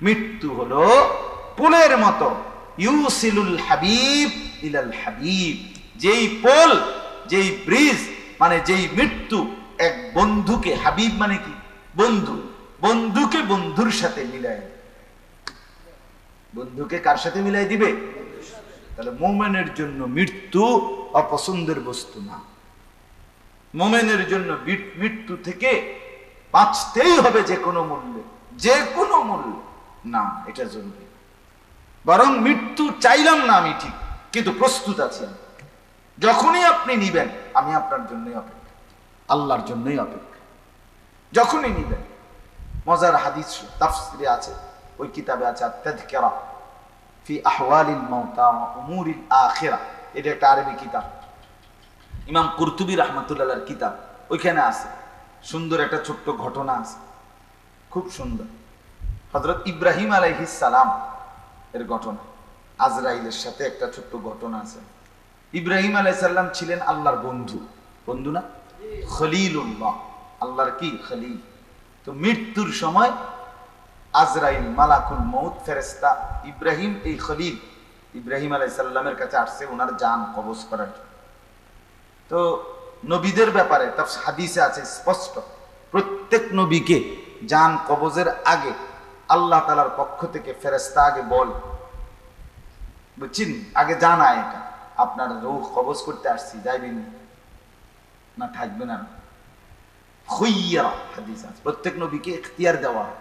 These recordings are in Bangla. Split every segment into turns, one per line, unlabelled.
মৃত্যু হলো পুলের মতো, ইউসিলুল হাবিব ইলাল হাবিব, যেই পোল, যেই ব্রিজ, মানে যেই মৃত্যু এক বন্ধুকে, হাবিব মানে কি বন্ধু, বন্ধুকে বন্ধুর সাথে মিলায়, বন্ধুকে কার সাথে মিলাই দিবে? তাহলে মোমেনের জন্য মৃত্যু অপছন্দের বস্তু না। মোমেনের জন্য মৃত্যু থেকে বাঁচতেই হবে যে কোনো মূল্যে, যে কোনো মূল্যে না, এটা জরুরি। বরং মৃত্যু চাইলাম না আমি ঠিক, কিন্তু প্রস্তুত আছি আমি। যখনই আপনি নিবেন আমি আপনার জন্যই অপেক্ষা, আল্লাহর জন্যই অপেক্ষা। যখনই নিবেন। মজার হাদিস তাফসিরে আছে, ওই কিতাবে আছে আত-তাযকিরা ফি আহওয়ালিল মাউতা ওয়া উমুরিল আখিরা, এটা একটা আরবি কিতাব, ইমাম কুরতুবী রাহমাতুল্লাহর কিতাব। ওইখানে আছে সুন্দর একটা ছোট্ট ঘটনা আছে, খুব সুন্দর। হযরত ইব্রাহিম আলাইহিস সালাম এর ঘটনা, আজরাইলের সাথে একটা ছোট্ট ঘটনা আছে। ইব্রাহিম আলাইহিস সালাম ছিলেন আল্লাহর বন্ধু, বন্ধু না, খলিলুল্লাহ, আল্লাহর কি খলিল। তো মৃত্যুর সময় আজরাইল মালাকুল মউত ফেরেশতা ইব্রাহিম, এই খলিল ইব্রাহিম আলাইহিস সালামের কাছে আসছে ওনার জান কবজ করার। তো নবীদের ব্যাপারে হাদিসে আছে স্পষ্ট, প্রত্যেক নবীকে জান কবজের আগে আল্লাহ তাআলার পক্ষ থেকে ফেরেশতা আগে বল, বুঝছেন, আগে জানায় এটা আপনার রূহ কবজ করতে আসছি, যাইবেন না থাকবে না। খুইয়ারা হাদিস আছে, প্রত্যেক নবীকে ইখতিয়ার দেওয়া হয়,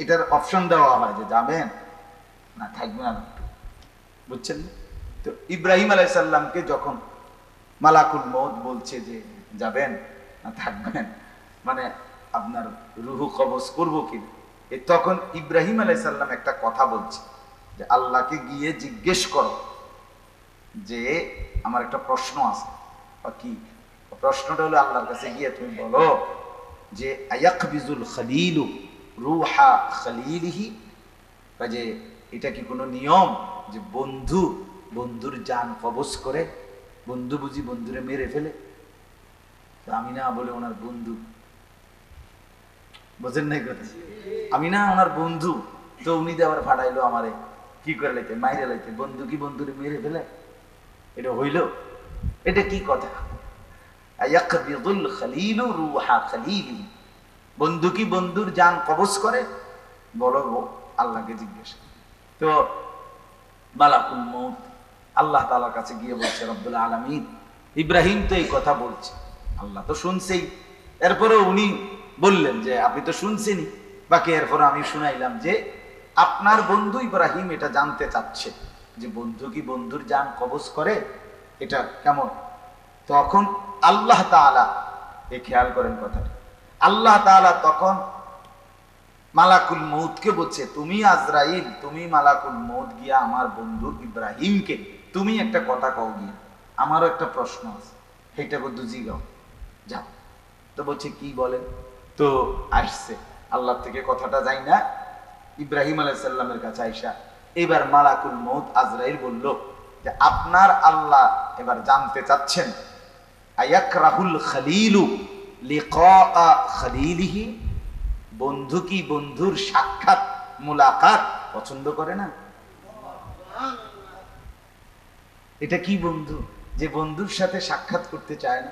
এটার অপশন দেওয়া হয় যে যাবেন না থাকবে না, বুঝছেন। তো ইব্রাহিম আলাইহিস সালামকে যখন মালাকুল মউত বলছে যে যাবেন না থাকবেন, মানে আপনার রূহ কবজ করবো কিনা, তখন ইব্রাহিম আলাইহিস সালাম একটা কথা বলছে যে আল্লাহকে গিয়ে জিজ্ঞেস করো যে আমার একটা প্রশ্ন আছে। কি প্রশ্নটা হলো, আল্লাহর কাছে গিয়ে তুমি বলো যে আয়াকবিজুল খলিলু রুহা খলিলিহি, যে এটা কি কোনো নিয়ম যে বন্ধু বন্ধুর জান কবজ করে? বন্ধু বুঝি বন্ধুরে মেরে ফেলে? আমি না বলে ওনার বন্ধু, বোঝেন নাই কথা, আমি না ওনার বন্ধু, তো উনি আবার ফাটাইলো আমারে কি করে লাইতে, মাইরে লাইতে, বন্ধু কি বন্ধুরে মেরে ফেলে? এটা হইল? এটা কি কথা? আয়াকবিদুল খলিলু রুহা খলিলিহি, বন্ধু কি বন্ধুর জান কবজ করে? বলো আল্লাহকে জিজ্ঞেস। তো মালাকুল মউত আল্লাহ তাআলার কাছে গিয়ে বলছে, রব্বুল আলামিন, ইব্রাহিম তো এই কথা বলছে, আল্লাহ তো শুনছেই, এরপরে উনি বললেন যে আপনি তো শুনছেনই, বাকি এরপরে আমি শুনাইলাম যে আপনার বন্ধু ইব্রাহিম এটা জানতে চাচ্ছে যে বন্ধু কি বন্ধুর জান কবজ করে, এটা কেমন। তখন আল্লাহ তাআলা, এ খেয়াল করেন কথাটা, আল্লাহ তাআলা তখন মালাকুল মউতকে বলছে, তুমি আজরাইল, তুমি মালাকুল মউত গিয়া আমার বন্ধু ইব্রাহিমকে তুমি একটা কথা কও গিয়া, আমারও একটা প্রশ্ন আছে, সেইটা বন্ধু জিগাও, যাও। তো বলছে কি বলেন? তো আসছে আল্লাহ থেকে কথাটা যাই না, ইব্রাহিম আলাইহিস সালামের কাছে আইসা এবার মালাকুল মউত আজরাইল বলল যে আপনার আল্লাহ এবার জানতে চাচ্ছেন আয়াকরাহুল খলিলু লিকা খলিলিহি, বন্ধু কি বন্ধুর সাক্ষাৎ মুলাকাত পছন্দ করে না? এটা কি বন্ধু যে বন্ধুর সাথে সাক্ষাৎ করতে চায় না?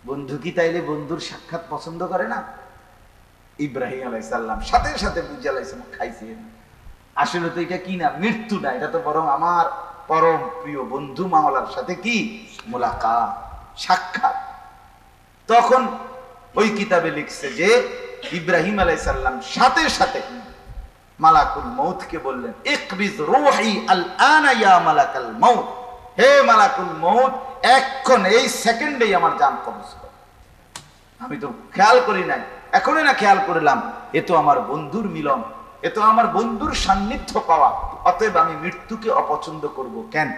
বন্ধু কি তাইলে বন্ধুর সাক্ষাৎ পছন্দ করে না? ইব্রাহিম আলাইহিস সালাম সাথে সাথে বুঝে লাইছেন, খাইছেন আসলে তো এটা কি না, মৃত্যু না, এটা তো বরং আমার পরম প্রিয় বন্ধু মাওলার সাথে কি মুলাকাত, সাক্ষাৎ। তখন ওই কিতাবে লিখছে যে ইব্রাহিম আলাইহিস সালাম সাথে সাথে মালাকুল মউতকে বললেন, ইকবিজ রূহি আল আনা ইয়া মালাকাল মউত, হে মালাকুল মউত, এখন এই সেকেন্ডেই আমার জান কবজ কর। আমি তো খেয়াল করি নাই, এখনই না খেয়াল করলাম, এ তো আমার বন্ধুর মিলন, এ তো আমার বন্ধুর সান্নিধ্য পাওয়া, অতএব আমি মৃত্যুকে অপছন্দ করব কেন?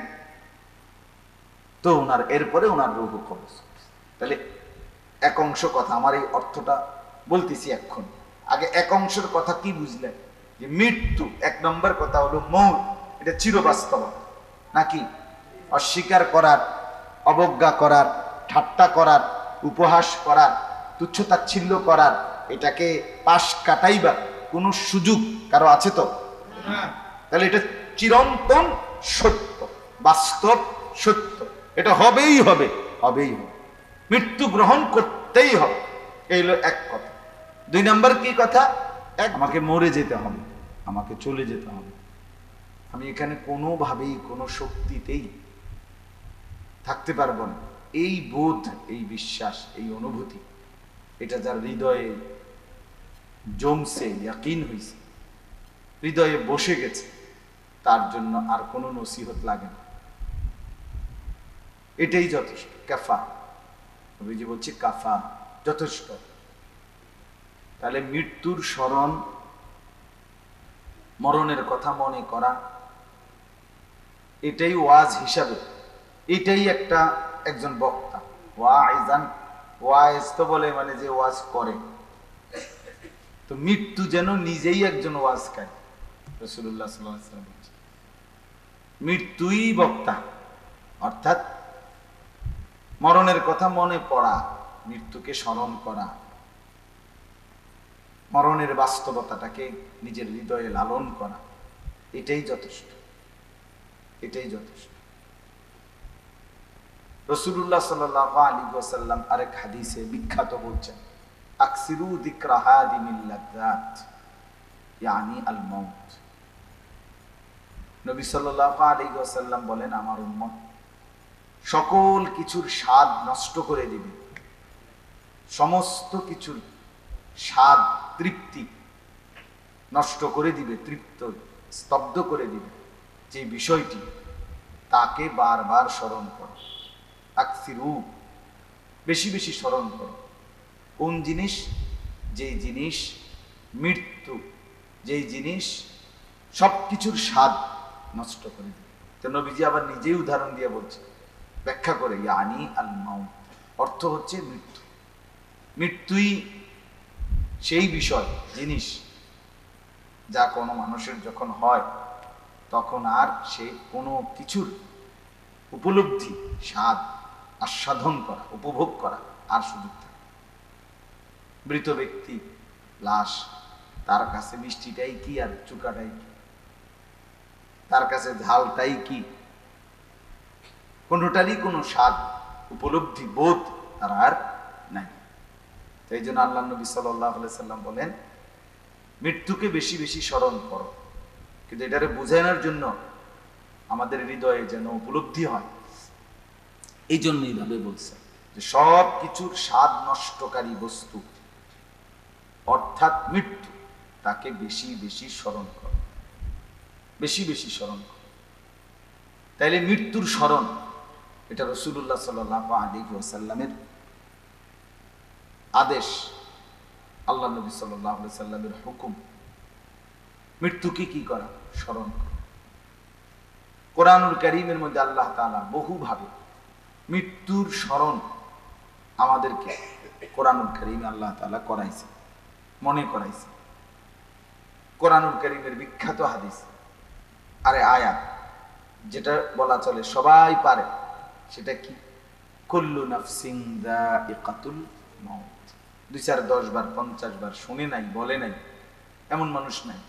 তো ওনার এরপরে ওনার রূহ কবজ। তাহলে এক অংশ কথা, আমার এই অর্থটা বলতেছি এখন, আগে এক অংশের কথা কি বুঝলেন? যে মৃত্যু এক নম্বর কথা হলো মউত, এটা চিরবাস্তব নাকি? অস্বীকার করার, অবজ্ঞা করার, ঠাট্টা করার, উপহাস করার, তুচ্ছতাচ্ছিল্য করার, এটাকে পাশ কাটাইবার কোনো সুযোগ কারো আছে তো? তাহলে এটা চিরন্তন সত্য, বাস্তব সত্য, এটা হবেই হবে, হবেই হবে, মৃত্যু গ্রহণ করতেই হবে। এই হলো এক কথা। দুই নাম্বার কি কথা? আমাকে মরে যেতে হবে, আমাকে চলে যেতে হবে। আমি এখানে কোনোভাবেই কোনো শক্তিতেই থাকতে পারবো না। এই বোধ, এই বিশ্বাস, এই অনুভূতি, এটা যার হৃদয়ে জমছে, ইয়াকিন হয়েছে, হৃদয়ে বসে গেছে, তার জন্য আর কোনো নসিহত লাগে না, এটাই যথেষ্ট। কাফা, নবীজি বলছে কাফা, যথেষ্ট। তাহলে মৃত্যুর স্মরণ, মরণের কথা মনে করা, এটাই ওয়াজ হিসাবে, এটাই একজন বক্তা ওয়াইজান, ওয়াইজ তো বলে মানে যে ওয়াজ করে, তো মৃত্যু যেন নিজেই একজন ওয়াজকারী। রাসূলুল্লাহ সাল্লাল্লাহু আলাইহি ওয়াসাল্লাম বলেছেন মৃত্যুই বক্তা, অর্থাৎ মরণের কথা মনে পড়া, মৃত্যুকে স্মরণ করা, মরণের বাস্তবতাটাকে নিজের হৃদয়ে লালন করা, এটাই যথেষ্ট, এটাই যথেষ্ট। রাসূলুল্লাহ সাল্লাল্লাহু আলাইহি ওয়াসাল্লাম আরেক হাদিসে বিখ্যাত বলছেন, আকসিরু যিকরা হাদিমিল লাযযাত ইয়ানি আল মাউত। নবী সাল্লাল্লাহু আলাইহি ওয়াসাল্লাম বলেন, আমার উম্মত সকল কিছুর স্বাদ নষ্ট করে দিবে, সমস্ত কিছুর স্বাদ, তৃপ্তি নষ্ট করে দিবে, তৃপ্ত স্তব্ধ করে দিবে যে বিষয়টি, তাকে বারবার স্মরণ করো। আকসিরু, বেশি বেশি স্মরণ করো। কোন জিনিস? যেই জিনিস মৃত্যু, যেই জিনিস সব কিছুর স্বাদ নষ্ট করে দিবে। তো নবীজি আবার নিজেই উদাহরণ দিয়ে বলছে, ব্যাখ্যা করে, ইয়ানি আল মাউত, অর্থ হচ্ছে মৃত্যু। মৃত্যুই সেই বিষয়, জিনিস, যা কোনো মানুষের যখন হয় তখন আর সে কোনো কিছুর উপলব্ধি, স্বাদ আস্বাদন করা, উপভোগ করা আর সুযোগ থাকে। মৃত ব্যক্তি, লাশ, তার কাছে মিষ্টিটাই কি আর চুকাটাই কি, তার কাছে ঝালটাই কি, কোনোটারই কোনো স্বাদ, উপলব্ধি, বোধ তার আর নাই। এই জন্য আল্লাহ নবী সাল্লাল্লাহু আলাইহি সাল্লাম বলেন, মৃত্যুকে বেশি বেশি স্মরণ করো। কিন্তু এটারে বুঝানোর জন্য আমাদের হৃদয়ে যেন উপলব্ধি হয়, এই জন্য এইভাবে বলছে যে সব কিছুর স্বাদ নষ্টকারী বস্তু অর্থাৎ মৃত্যু, তাকে বেশি বেশি স্মরণ করো, বেশি বেশি স্মরণ করো। তাইলে মৃত্যুর স্মরণ, এটা রাসূলুল্লাহ সাল্লাল্লাহু আলাইহি ওয়াসাল্লামের আদেশ, আল্লাহ নবী সাল্লাল্লাহু আলাইহি সাল্লামের হুকুম। মৃত্যুকে কি করা? স্মরণ করা। কোরআনুল কারীমের মধ্যে আল্লাহ তাআলা বহুভাবে মৃত্যুর স্মরণ আমাদেরকে কোরআনুল কারীমে আল্লাহ তাআলা করাইছে, মনে করাইছে। কোরআনুল কারীমের বিখ্যাত হাদিস, আরে আয়াত, যেটা বলা চলে সবাই পারে, সেটা কি? কুল্লু নাফসিন যায়িকাতুল মাউত। 2, 4, 10 বার 50 বার শুনে নাই, বলে নাই এমন মানুষ নাই।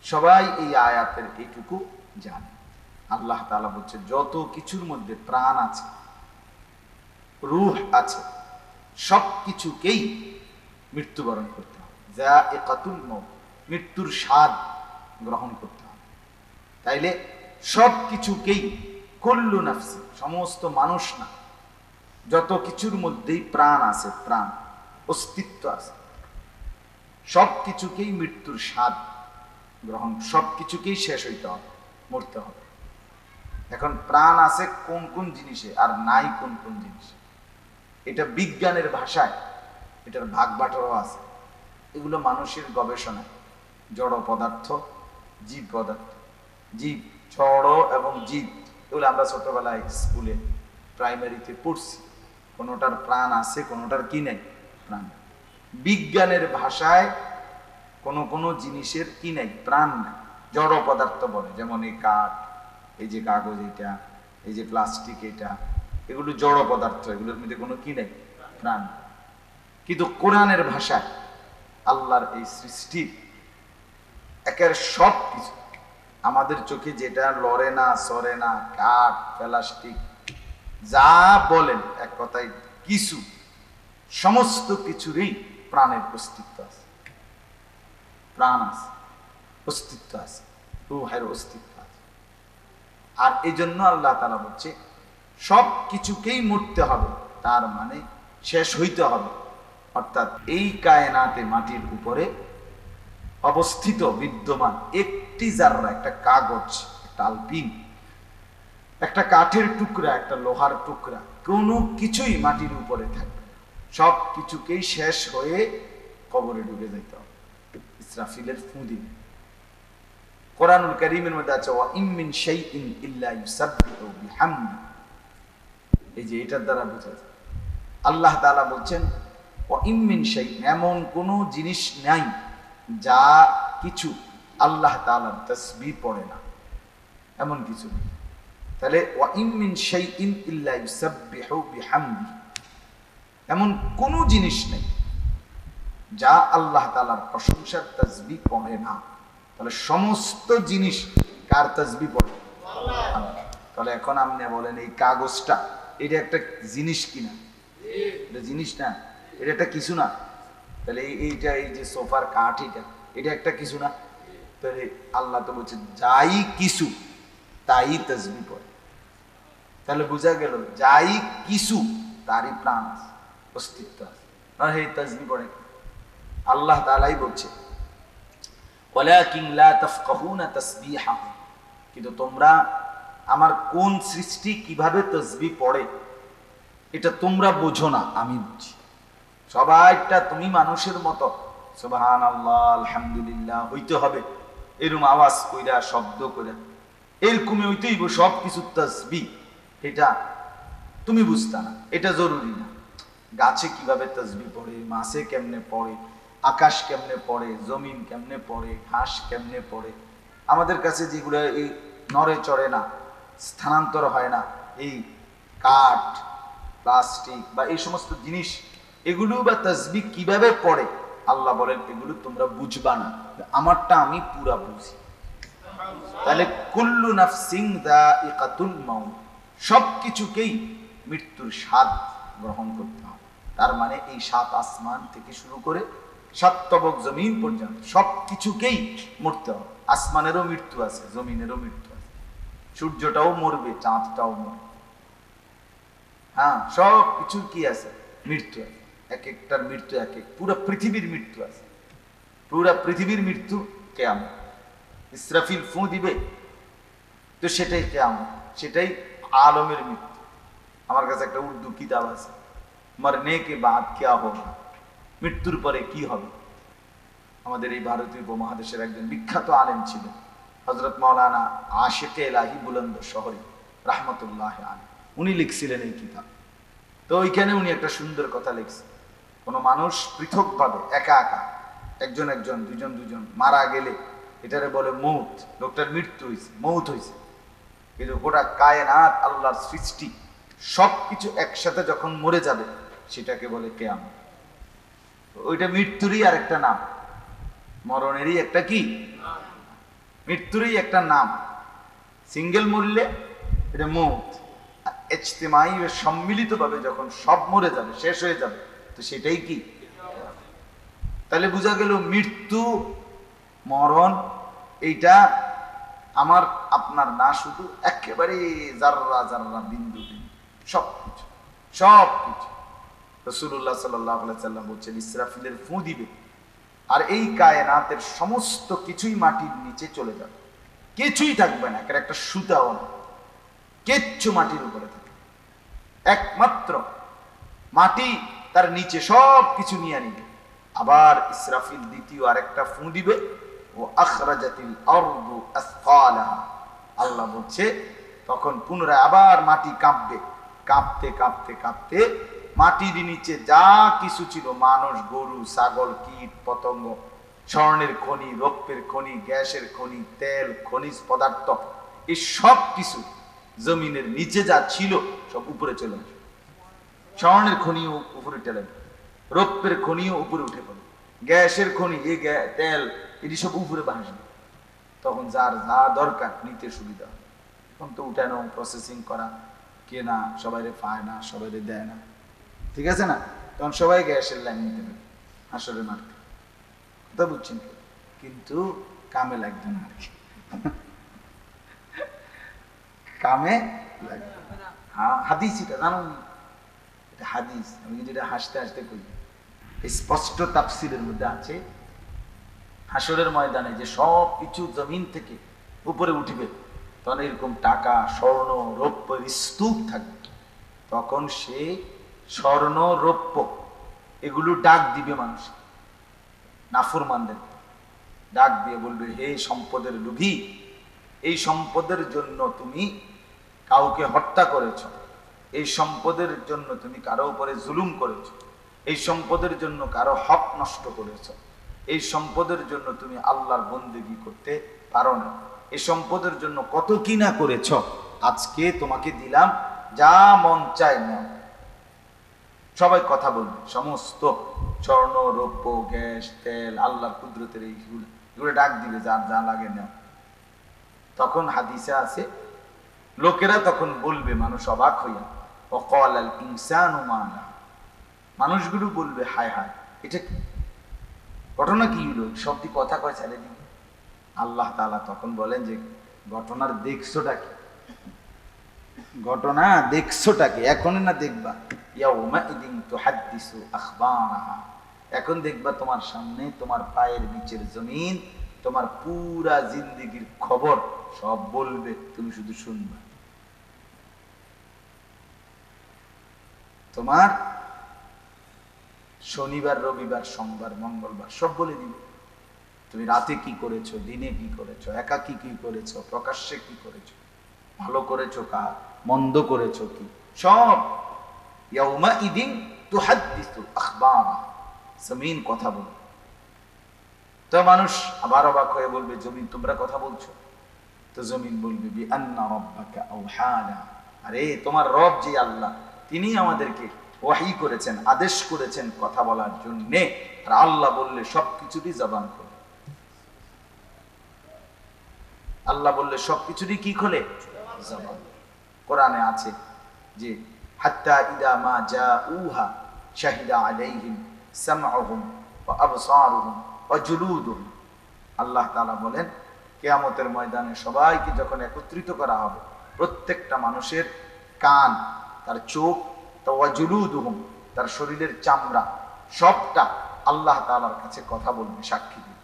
সবাই এই আয়াতের এইটুকু জানে। আল্লাহ তাআলা বলছে যত কিছুর মধ্যে প্রাণ আছে, রূহ আছে, সব কিছুকেই মৃত্যুবরণ করতে হবে। যায়িকাতুল মাউত, মৃত্যুর স্বাদ গ্রহণ করতে হবে। তাইলে সব কিছুকেই, কুল্লু নাফসি, সমস্ত মানুষ না, যত কিছুর মধ্যেই প্রাণ আছে, প্রাণ, অস্তিত্ব আছে, সব কিছুকেই মৃত্যুর স্বাদ গ্রহণ, সব কিছুকেই শেষ হইতে হবে, মরতে হবে। এখন প্রাণ আছে কোন কোন জিনিসে আর নাই কোন কোন জিনিসে, এটা বিজ্ঞানের ভাষায় এটার ভাগ বাটোয়ারা আছে। এগুলো মানুষের গবেষণায়, জড় পদার্থ, জীব পদার্থ, জীব, জড় এবং জীব, এগুলো আমরা ছোটবেলায় স্কুলে প্রাইমারিতে পড়ছি। কোনোটার প্রাণ আছে, কোনোটার কি নেই, প্রাণ। বিজ্ঞানের ভাষায় কোনো কোনো জিনিসের কি নেই, প্রাণ নেই, জড় পদার্থ বলে। যেমন এই কাঠ, এই যে কাগজ, এটা, এই যে প্লাস্টিক, এটা, এগুলো জড় পদার্থ, এগুলোর মধ্যে কোনো কি নেই, প্রাণ। কিন্তু কোরআনের ভাষায় আল্লাহর এই সৃষ্টির একের সব কিছু আমাদের চোখে যেটা লড়ে না সরে না, কাঠ প্লাস্টিক যা বলেন, এক কথায় কিছু, সমস্ত কিছুরই প্রাণের অস্তিত্ব আছে, প্রাণ আছে, অস্তিত্ব আছে, রূহের অস্তিত্ব আছে। আর এই জন্য আল্লাহ তাআলা বলছে সব কিছুকেই মরতে হবে, তার মানে শেষ হইতে হবে। অর্থাৎ এই কায়নাতে মাটির উপরে অবস্থিত বিদ্যমান একটি জাররা, একটা কাগজ, একটা আলপিন, একটা কাঠের টুকরা, একটা লোহার টুকরা, কোনো কিছুই মাটির উপরে থাকবে না। সব কিছুকেই শেষ হয়ে কবরে ডুবে যেতে হবে। ইসরাফিলের ফু দিবে। কোরআনুল কারীমের মধ্যে আছে ওয়া ইম মিন শাইইন ইল্লা ইউসাব্বিহু বিহামদি। এই যে এটার দ্বারা বোঝা যায় আল্লাহ তাআলা বলছেন ওয়া ইম মিন শাইইন, এমন কোনো জিনিস নাই যা কিছু আল্লাহ তাআলার তাসবিহ পড়ে না, এমন কিছু নেই। তাহলে ওয়া ইম মিন শাইইন ইল্লা ইউসাব্বিহু বিহামদি, এমন কোনো জিনিস নেই যা আল্লাহ তাআলার প্রশংসার তাসবিহ পড়ে না। তাহলে সমস্ত জিনিস কার তাসবিহ পড়ে? আল্লাহ। তাহলে এখন আপনি বলেন এই কাগজটা এটা একটা জিনিস কিনা? এটা জিনিস না, এটা একটা কিছু না। তাহলে এইটা, এই যে সোফার কাঠ, এটা একটা কিছু না। তাহলে আল্লাহ তো বলছে যাই কিছু তাই তাসবিহ পড়ে। তাহলে বোঝা গেল যাই কিছু তারই প্রাণ আছে, অস্তিত্ব আছে, আর এই তাসবিহ পড়ে। আল্লাহ তাআলাই বলছে ওয়ালাকিন লা তাফকাহুনা তাসবিহাহুম, কিন্তু তোমরা আমার কোন সৃষ্টি কিভাবে তাসবিহ পড়ে এটা তোমরা বোঝো না, আমি বুঝি। সবাইটা তুমি মানুষের মতো সুবহানাল্লাহ আলহামদুলিল্লাহ হইতে হবে, এরকম আওয়াজ কইরা শব্দ কইরা এরকমই হইতেই সব কিছু তাসবিহ, এটা তুমি বুঝতা না, এটা জরুরি না। গাছে কিভাবে তাসবিহ পড়ে, মাছে কেমনে পড়ে, আকাশ কেমনে পড়ে, জমিন কেমনে পড়ে, ঘাস কেমনে পড়ে, আমাদের কাছে যেগুলো এই নড়ে চড়ে না, স্থানান্তর হয় না, এই কাঠ প্লাস্টিক বা এই সমস্ত জিনিস, এগুলো বা তাসবিহ কিভাবে পড়ে আল্লাহ বলেন এগুলো তোমরা বুঝবা না, আমারটা আমি পুরা বুঝি। তাহলে কুল্লু নাফসিন যায়িকাতুল মাউত, সব কিছুকেই মৃত্যুর স্বাদ গ্রহণ করতে হবে। তার মানে এই সাত আসমান থেকে শুরু করে সাত তবক জমিন পর্যন্ত সব কিছুকেই মরতে হবে। আসমানেরও মৃত্যু আছে, জমিনেরও মৃত্যু আছে, সূর্যটাও মরবে, চাঁদটাও মরবে, হ্যাঁ, সব কিছু কি আছে, মৃত্যু আছে। এক একটার মৃত্যু এক এক, পুরো পৃথিবীর মৃত্যু আছে, পুরো পৃথিবীর মৃত্যু কিয়ামত। ইসরাফিল ফু দিবে তো সেটাই কিয়ামত, সেটাই আলমের মৃত্যু। আমার কাছে একটা উর্দু কিতাব আছে, মরনে কে বাদ কিয়া হোগা, মৃত্যুর পরে কি হবে। আমাদের এই ভারতীয় উপমহাদেশের একজন বিখ্যাত আলেম ছিলেন হযরত মাওলানা আশিকে ইলাহি বুলন্দ শহরী রাহমাতুল্লাহ আলাইহি, উনি লিখছিলেন এই কিতাব। তো ওইখানে উনি একটা সুন্দর কথা লিখছেন, কোনো মানুষ পৃথকভাবে একা একা, একজন একজন, দুজন দুজন মারা গেলে এটারে বলে মৌত, লোকটার মৃত্যু হয়েছে, মৌত হয়েছে। কিন্তু গোটা কায়নাত আল্লাহর সৃষ্টি সবকিছু একসাথে যখন মরে যাবে সেটাকে বলে কিয়ামত। ওইটা মৃত্যুরই আর একটা নাম, মরণেরই একটা কি, মৃত্যুরই একটা নাম। সিঙ্গেল মরলে এটা মৌত, ইজতিমাই সম্মিলিত ভাবে যখন সব মরে যাবে, শেষ হয়ে যাবে, তো সেটাই কি। তাহলে বোঝা গেল মৃত্যু মরণ এইটা আমার আপনার না, শুধু একেবারে জাররা জাররা বিন্দু বিন্দু সবকিছু সবকিছু। রাসূলুল্লাহ সাল্লাল্লাহু আলাইহি সাল্লাম বলছেন ইসরাফিলের ফু দিবে আর এই কায়নাতের সমস্ত কিছুই মাটির নিচে চলে যাবে, কিছুই থাকবে না, একটা সুতাও না, কিচ্ছু মাটির উপরে থাকে, একমাত্র মাটি তার নিচে সব কিছু নিয়ে নিবে। আবার ইসরাফিল দ্বিতীয় আরেকটা ফু দিবে, ও আখরাজাতিল আরদু আসফালাহা, আল্লাহ বলছে তখন পুনরায় আবার মাটি কাঁপবে, কাঁপতে কাঁপতে কাঁপতে মাটির নিচে যা কিছু ছিল, মানুষ, গরু, ছাগল, কীট পতঙ্গ, স্বর্ণের খনি, রৌপ্যের খনি, গ্যাসের খনি, তেল, খনিজ পদার্থ, এই সব কিছু জমিনের নিচে যা ছিল সব উপরে চলে আসবে। স্বর্ণের খনিও উপরে টেলে, রৌপ্যের খনিও উপরে উঠে পড়ে, গ্যাসের খনি, এই তেল, এটি সব উপরে ভাসবে। তখন যার যা দরকার নিতে সুবিধা হয়। এখন তো উঠানো, প্রসেসিং করা, কেনা, সবাইরে পায় না, সবাইরে দেয় না, ঠিক আছে না? তখন সবাই গ্যাসের লাইন নিতে পারে হাসরের মাঠে, কথা বুঝছেন? কিন্তু কামে লাগবে না আর কি, কামে লাগবে। হ্যাঁ, হাদিস এটা জানো, এটা হাদিস, আমি যেটা হাসতে হাসতে করি, স্পষ্ট তাফসিরের মধ্যে আছে হাসরের ময়দানে যে সব কিছু জমিন থেকে উপরে উঠবে, তখন এরকম টাকা, স্বর্ণ, রৌপ্যের স্তূপ থাকবে। তখন সে স্বর্ণ, রৌপ্য এগুলো ডাক দিবে মানুষ, নাফরমানদের ডাক দিয়ে বলবে, হে সম্পদের লোভী, এই সম্পদের জন্য তুমি কাউকে হত্যা করেছ, এই সম্পদের জন্য তুমি কারো উপরে জুলুম করেছ, এই সম্পদের জন্য কারো হক নষ্ট করেছ, এই সম্পদের জন্য তুমি আল্লাহর বন্দেগী করতে পারো না, এই সম্পদের জন্য কত কি না করেছ, আজকে তোমাকে দিলাম, যা মন চায় নাও। সবাই কথা বলবে, সমস্ত স্বর্ণ, রৌপ্য, গ্যাস, তেল, আল্লাহর কুদরতের এগুলো ডাক দিবে, যার যা লাগে নাও। তখন হাদিসে আছে, লোকেরা তখন বলবে, মানুষ অবাক হইয়া, ওয়াকাল আল ইনসানু মা লাহা, মানুষগুলো বলবে, হায় হায়, এটা কি ঘটনা, কি হলো, সবটি কথা কয় ছেড়ে দিন। আল্লাহ তাআলা তখন বলেন যে, ঘটনার দেখছোটা কি, ঘটনা দেখছোটা কি, এখন না দেখবা, ইয়াউমা ইদিন তুহাদ্দিসু আখবারাহা, এখন দেখবা তোমার সামনে, তোমার পায়ের নিচের জমিন তোমার পুরা জিন্দেগির খবর সব বলবে, তুমি শুধু শুনবা। তোমার শনিবার, রবিবার, সোমবার, মঙ্গলবার সব বলে দিবে। তুমি রাতে কি করেছো, দিনে কি করেছো, একাকী কি করেছো, প্রকাশ্যে কি করেছো, ভালো করেছো কার, মন্দ করেছো কি, সব। ইয়াউমা ইদিন তুহাদ্দিসু আখবারাহা, জমিন কথা বলবে। তো মানুষ আবার অবাক হয়ে বলবে, জমিন তোমরা কথা বলছো? তো জমিন বলবে, বিআন্না রাব্বাকা আওহা লাহা, আরে তোমার রব যে আল্লাহ, তিনি আমাদেরকে ওয়াহি করেছেন, আদেশ করেছেন কথা বলার জন্য। আর আল্লাহ বললে সবকিছুরই জবান খোলে, আল্লাহ বললে সবকিছুরই কি খোলে, জবান। কোরআনে আছে যে, হাত্তা ইদা মা জাউহা শাহিদা আলাইহিম সামউহুম ওয়া আবসারুহুম ওয়া জুলুদুহুম। আল্লাহ তাআলা বলেন, কিয়ামতের ময়দানে সবাইকে যখন একত্রিত করা হবে, প্রত্যেকটা মানুষের কান, তার চোখ, ওয়া জুলুদুহুম, তার শরীরের চামড়া, সবটা আল্লাহ তাআলার কাছে কথা বলবে, সাক্ষী দিবে।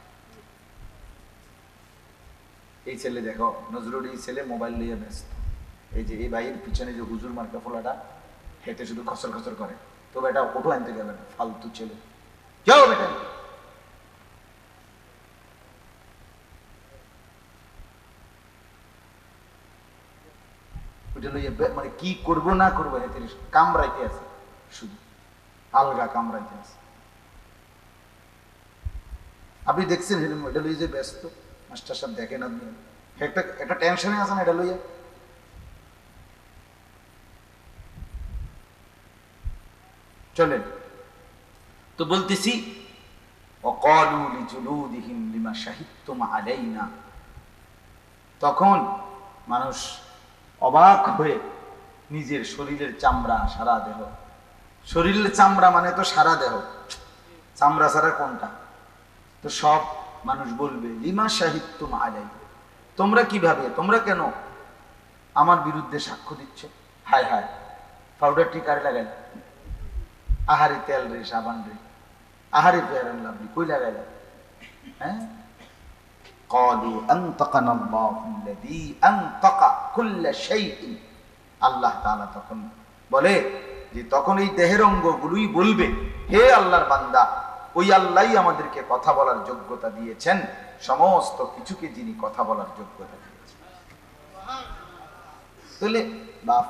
এই ছেলে দেখো, নজরুল, এই ছেলে মোবাইল নিয়ে ব্যস্ত। এই যে এই ভাইয়ের পিছনে যে হুজুর মার্কা ফোলাটা, হেঁটে শুধু খসর খসর করে, তো বেটা ওটো আনতে গেবে না, ফালতু ছেলে, যাও বেটা। ওইটা লইয়া মানে কি করবো না করবো, হেঁটে কামড়াইতে আছে, শুধু আলগা কামড়াইতে আছে। আপনি দেখছেন এটা লইয়া যে ব্যস্ত, মাস্টার সাহেব দেখেন আপনি, একটা টেনশনে আছেন এটা লইয়া। চলেন তো বলতেছি, ওয়াকালু লিজুলুদিহিম লিমা শাহিদতুম আলাইনা, তখন মানুষ অবাক হয়ে নিজের শরীরের চামড়া, সারা দেহ, শরীরের চামড়া মানে তো সারা দেহ, চামড়া ছাড়া কোনটা, তো সব মানুষ বলবে, লিমা শাহিদতুম আলাইনা, তোমরা কিভাবে, তোমরা কেন আমার বিরুদ্ধে সাক্ষ্য দিচ্ছ? হায় হায়, পাউডারটি কারে লাগাইল, আহারে তেল রে, সাবান রে, আহারে ফেয়ার এন্ড লাভলি কই লাগাইল? হ্যাঁ, ক্বালু আনতাকানা আল্লাহুল্লাযী আনতাকা কুল্লা শাইইন। আল্লাহ তাআলা তখন বলে যে, তখন এই দেহের অঙ্গগুলোই বলবে, হে আল্লাহর বান্দা, ওই আল্লাহই আমাদেরকে কথা বলার যোগ্যতা দিয়েছেন, সমস্ত কিছুকে যিনি কথা বলার যোগ্যতা দিয়েছেন। তাহলে বাপ,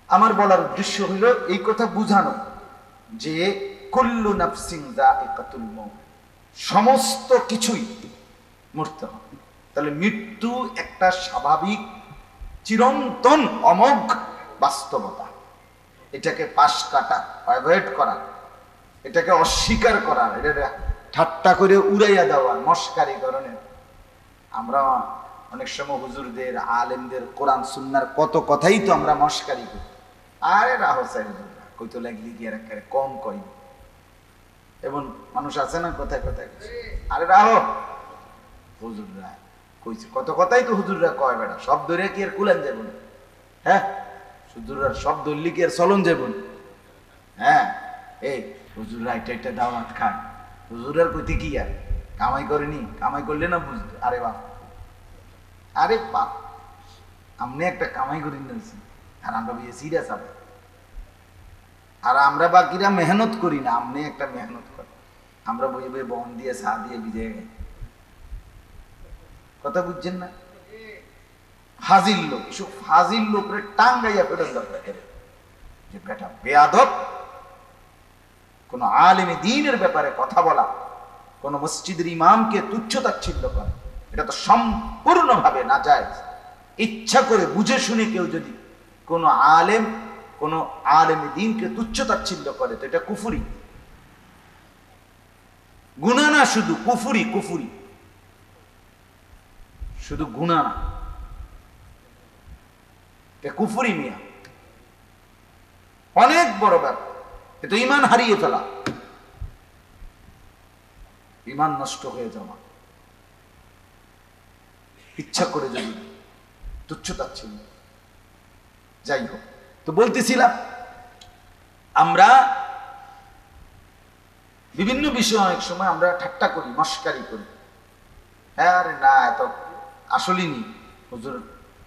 আমার বলার উদ্দেশ্য হইল এই কথা বুঝানো যে, কুল্লু নাফসিন যায়িকাতুল মাউত, সমস্ত কিছুই মরতে হবে। তাহলে মৃত্যু একটা স্বাভাবিক, চিরন্তন, অমোঘ বাস্তবতা। এটাকে পাশ কাটা, অ্যাভয়েড করা, এটাকে অস্বীকার করা, এটা ঠাট্টা করে উড়াইয়া দেওয়া, মস্কারি ধরনের, আমরা অনেক সময় হুজুরদের আলেমদের কোরআন সুন্নার কত কথাই তো আমরা মস্কারি করি। আরে রাহো সাই হুজুররা কইতো লাগলি কি আর কম কই, এবং মানুষ আছে না কথায় কথায়, আরে রাহো হুজুররা কইছে কত কথাই তো হুজুররা কয় বেটা, সব ধরে কি আর কুলেন যাবো না? হ্যাঁ, হুজুররা সব ধরলি কি আর চলন যাবো না? হ্যাঁ, এই হুজুররা এটা দাওয়াত খায়, হুজুরার কইতে কি আর কামাই করেনি, কামাই করলে না বুঝতো। আরে বাপ, আরে বাপ, আমনে একটা কামাই করি নিয়েছি আর আমরা বিয়ে সিরিয়াস হবে, আর আমরা বাকিরা মেহনত করি না, আমনে একটা মেহনত করে আমরা বই বই বন দিয়ে চা দিয়ে বিজে গাই। কথা বুঝছেন না? ফাজিল লোক, এসব ফাজিল লোকের টাঙ্গাইয়া ফেরত দরকার যে বেটা বেয়াদব, কোন আলেমে দ্বীনের ব্যাপারে কথা বলা, কোন মসজিদের ইমামকে তুচ্ছ তাচ্ছিল্য করা, এটা তো সম্পূর্ণভাবে নাজায়েজ। ইচ্ছা করে বুঝে শুনে কেউ যদি কোন আলেমে দ্বীনকে তুচ্ছ তাচ্ছিল্য করে তো এটা কুফরি, গুনাহ না, শুধু কুফরি, কুফরি, শুধু গুনাহ না, এটা কুফরি মিয়া, অনেক বড় ব্যাপার। এটা ঈমান হারিয়ে ফেলা, ঈমান নষ্ট হয়ে যাওয়া, ইচ্ছা করে যদি তুচ্ছ তাচ্ছিল্য। যাই হোক, তো বলতেছিলাম আমরা বিভিন্ন বিষয় অনেক সময় আমরা ঠাট্টা করি, মস্কারি করি। হ্যাঁ, আরে না, এত আসলেই নি, হুজুর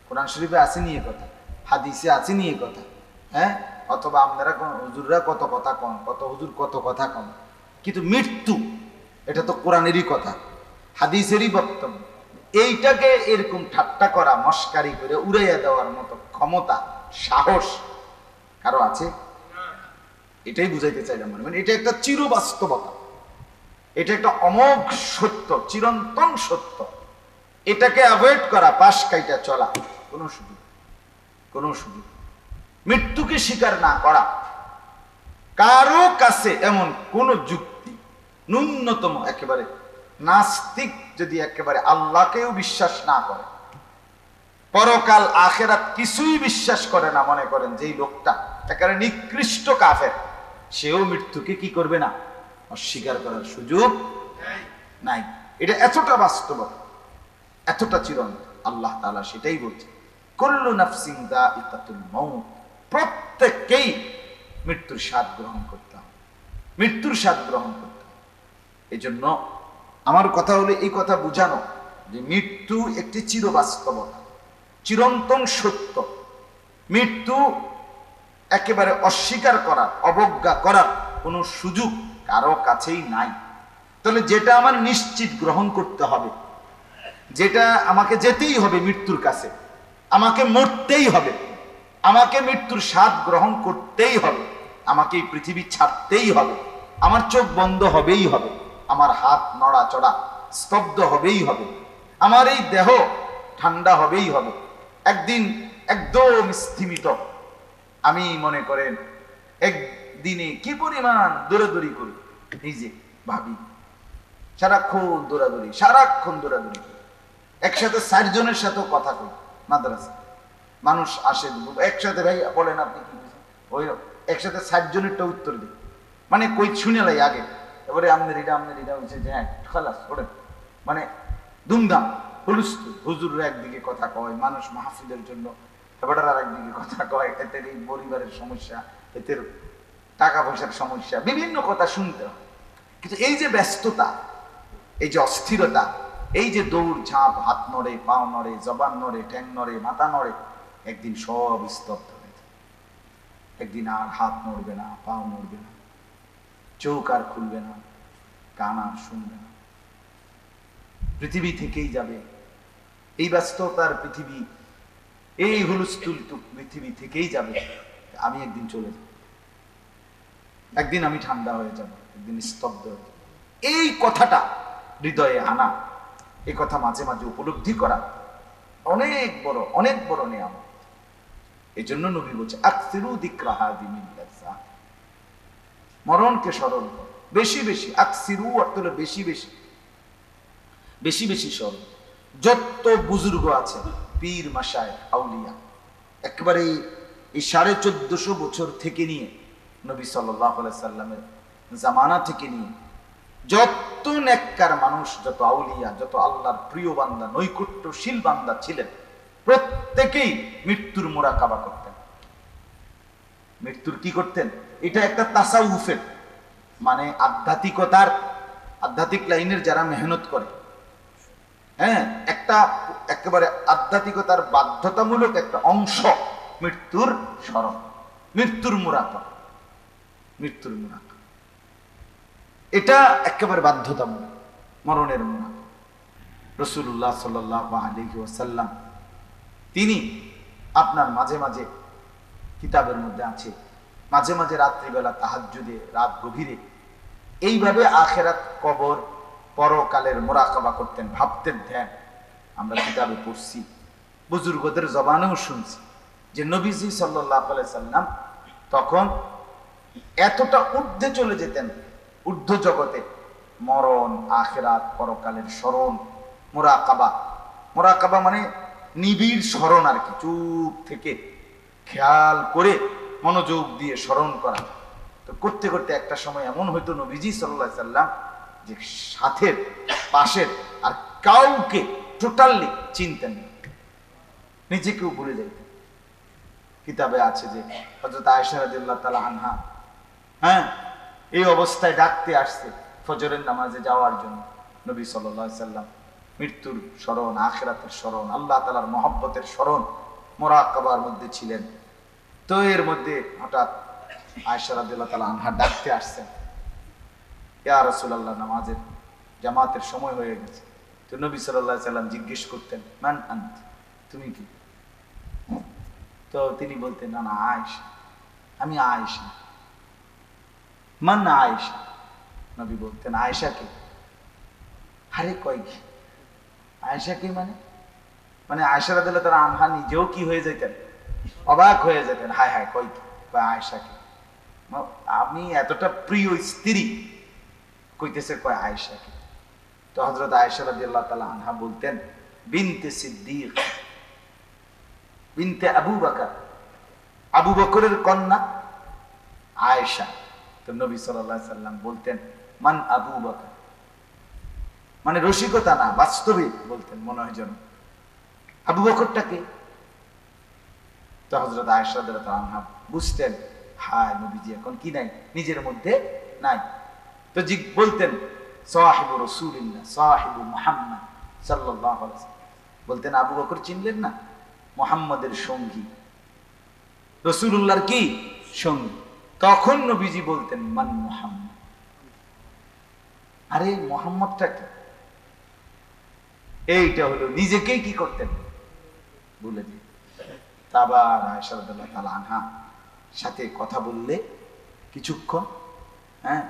কোরআন শরীফে আছে নিয়ে কথা, হাদিসে আছে নিয়ে কথা, হ্যাঁ, অথবা আপনারা হুজুররা কত কথা কন, কত হুজুর কত কথা কন, কিন্তু মৃত্যু এটা তো কোরআনেরই কথা, হাদিসেরই বক্তব্য। এইটাকে এরকম ঠাট্টা করা, মস্কারি করে উড়াইয়া দেওয়ার মতো ক্ষমতা, সাহস কারো আছে? এটাই বুঝাইতে চাইলাম। মানে এটা একটা চিরবাস্তবতা, এটা একটা অমোঘ সত্য, চিরন্তন সত্য। এটাকে অ্যাভয়েড করা, পাশ কাইটা চলা, কোনো সুযোগ, মৃত্যুকে স্বীকার না করা, কারো কাছে এমন কোন যুক্তি, ন্যূনতম একেবারে নাস্তিক যদি একেবারে আল্লাহকেও বিশ্বাস না করে, পরকাল আখেরাত কিছুই বিশ্বাস করে না, মনে করেন যেই লোকটা একেবারে নিকৃষ্ট কাফের, সেও মৃত্যুকে কি করবে না, অস্বীকার করার সুযোগ নাই। এটা এতটা বাস্তব, এতটা চিরন্তন। আল্লাহ তাআলা সেটাই বলছে, কুল্লু নাফসিন যায়িকাতুল মাউত, প্রত্যেককেই মৃত্যুর স্বাদ গ্রহণ করতে হবে, মৃত্যুর স্বাদ গ্রহণ করতে হবে। এই জন্য আমার কথা হলো এই কথা বুঝানো যে মৃত্যু একটি চিরবাস্তবতা, চিরন্তন সত্য। মৃত্যু একেবারে অস্বীকার করার, অবজ্ঞা করার কোনো সুযোগ কারো কাছেই নাই। তাহলে যেটা আমার নিশ্চিত গ্রহণ করতে হবে, যেটা আমাকে যেতেই হবে মৃত্যুর কাছে, আমাকে মরতেই হবে, আমাকে মৃত্যুর স্বাদ গ্রহণ করতেই হবে, আমাকে এই পৃথিবী ছাড়তেই হবে, আমার চোখ বন্ধ হবেই হবে, আমার হাত নড়াচড়া স্তব্ধ হবেই হবে, আমার এই দেহ ঠান্ডা হবেই হবে, একদিন একদম স্থিমিত। আমি মনে করেন একদিনে কি পরিমাণ দৌড়াদৌড়ি করি, এই যে ভাবি, সারাক্ষণ দৌড়াদৌড়ি, একসাথে 4 জনের সাথেও কথা কই। মাদ্রাসা মানুষ আসে একসাথে, ভাই বলেন আপনি কি বুঝেন, ওই একসাথে 4 জনেরটা উত্তর দিই, মানে কই শুনে লাই আগে, এবারে আমনের এটা হচ্ছে যে হ্যাঁ খালাস ওরে, মানে ধুমধাম হুলস্থুল। হুজুররা একদিকে কথা কয়, মানুষ মাহফিলের জন্য, এবারে আর একদিকে কথা কয়, এদের এই পরিবারের সমস্যা, এদের টাকা পয়সার সমস্যা, বিভিন্ন কথা শুনতে হয়। কিন্তু এই যে ব্যস্ততা, এই যে অস্থিরতা, এই যে দৌড় ঝাঁপ, হাত নড়ে, পাও নড়ে, জবান নড়ে, ঠ্যাং নড়ে, মাথা নড়ে, একদিন সব স্তব্ধ হয়ে যাবে। একদিন আর হাত নড়বে না, পাও নড়বে না, চোখ আর খুলবে না, কান আর শুনবে না, পৃথিবী থেকেই যাবে। এই ব্যস্ততার পৃথিবী, এই হুলস্থুল পৃথিবী থেকেই যাবে। আমি একদিন চলে যাব, একদিন আমি ঠান্ডা হয়ে যাব, একদিন স্তব্ধ হয়ে যাব। এই কথাটা হৃদয়ে আনা, এই কথা মাঝে মাঝে উপলব্ধি করা অনেক বড় নিয়ামত। এই জন্য নবী বলছে আকসিরু যিকরা হাদিমিল লাযযাত, মরণকে স্মরণ করো বেশি বেশি। আকসিরু অর্থ হলো বেশি বেশি স্মরণ। যত বুজুর্গ আছে, পীর মাশায়েখ আউলিয়া, একেবারে এই 1450 বছর থেকে নিয়ে নবী সাল্লাল্লাহু আলাইহি সাল্লামের জামানা থেকে নিয়ে যত নেককার মানুষ, যত আউলিয়া, যত আল্লাহর প্রিয় বান্দা, নৈকট্যশীল বান্দা ছিলেন, প্রত্যেকেই মৃত্যুর মুরাকাবা করতেন। মৃত্যুর কি করতেন? এটা একটা তাসাউফের, মানে আধ্যাত্মিকতার, আধ্যাত্মিক লাইনের যারা মেহনত করে, হ্যাঁ, একটা একেবারে আধ্যাত্মিকতার বাধ্যতামূলক একটা অংশ মৃত্যুর স্মরণ, মৃত্যুর মুরাকাবা। মৃত্যুর মুরাকাবা এটা একেবারে বাধ্যতামূলক, মরণের মুরাকাবা। রাসূলুল্লাহ সাল্লাল্লাহু আলাইহি ওয়াসাল্লাম তিনি আপনার মাঝে মাঝে কিতাবের মধ্যে আছে, মাঝে মাঝে রাত্রিবেলা তাহাজ্জুদে, রাত গভীরে এইভাবে আখিরাত, কবর, পরকালের মুরাকাবা করতেন, ভাবতেন, ধ্যান। আমরা কিতাবে পড়ছি, বুজুর্গদের জবানেও শুনছি যে নবীজি সাল্লাল্লাহু আলাইহি সাল্লাম তখন এতটা ঊর্ধ্বে চলে যেতেন, ঊর্ধ্ব জগতে, মরণ, আখিরাত, পরকালের স্মরণ, মুরাকাবা। মুরাকাবা মানে নিবিড় স্মরণ আর কি, চুপ থেকে খেয়াল করে মনোযোগ দিয়ে স্মরণ করা। তো করতে করতে একটা সময় এমন হয়তো নবীজি সাল্লাল্লাহু আলাইহি সাল্লাম যে সাথের, পাশের আর কাউকে টোটালি চিনতেন না, নিজেকেও ভুলে যাইতেন। কিতাবে আছে যে হযরত আয়েশা রাদিয়াল্লাহু তাআলা আনহা, হ্যাঁ, এই অবস্থায় ডাকতে আসছে ফজরের নামাজে যাওয়ার জন্য। নবী সাল্লাল্লাহু আলাইহি সাল্লাম মৃত্যুর স্মরণ, আখিরাতের স্মরণ, আল্লাহ তাআলার মহব্বতের স্মরণ, মুরাকাবার মধ্যে ছিলেন। তো এর মধ্যে হঠাৎ আয়েশা রাদিয়াল্লাহু তাআলা আনহা ডাকতে আসছেন, ইয়া রাসূলুল্লাহ, নামাজের জামাতের সময় হয়ে গেছে। তো নবী সাল্লাল্লাহু আলাইহি সাল্লাম জিজ্ঞেস করতেন, মান আনত, তুমি কি? তো তিনি বলতেন, না না, আয়েশা, আমি আয়েশা। মান আয়েশা? নবী বলতেন, আয়েশা কে? আরে কয় কি আয়েশা কে? মানে আয়েশা রাদিয়াল্লাহু তাআলা আনহা নিজেও কি হয়ে যেতেন, অবাক হয়ে যেতেন, হায় হায়, কয় কি, আয়েশা কে? আমি এতটা প্রিয় স্ত্রী, কইতেছে কয় আয়েশা কে? তো হযরত আয়েশা রাদিয়াল্লাহু তাআলা আনহা বলতেন, বিনতে সিদ্দিক, বিনতে আবু বকর, আবু বকরের কন্যা আয়েশা। তো নবী সাল্লাল্লাহু আলাইহি সাল্লাম বলতেন, মান আবু বকর, মানে রসিকতা না, বাস্তবে বলতেন, মনে হয় যেন আবু বকরটাকে। তো হযরত আয়েশা রাদিয়াল্লাহু আনহা বুঝতেন, হায়, নবীজি এখন কি নাই, নিজের মধ্যে নাই। তো বলতেন, সাহিবু রাসূলিল্লাহ, সাহিবু মুহাম্মদ সাল্লাল্লাহু আলাইহি ওয়াসাল্লাম, বলতেন, আবু বকর চিনলেন না? মুহাম্মদের সঙ্গী, রাসূলুল্লাহর কি সঙ্গী। তখন নবীজি বলতেন, মান মুহাম্মদ, আরে মুহাম্মদটা কি? এইটা হলো, নিজেকেই কি করতেন, বলে দিয়ে। আবার আয়েশা রাদিয়াল্লাহু তাআলা আনহা সাথে কথা বললে কিছুক্ষণ, হ্যাঁ,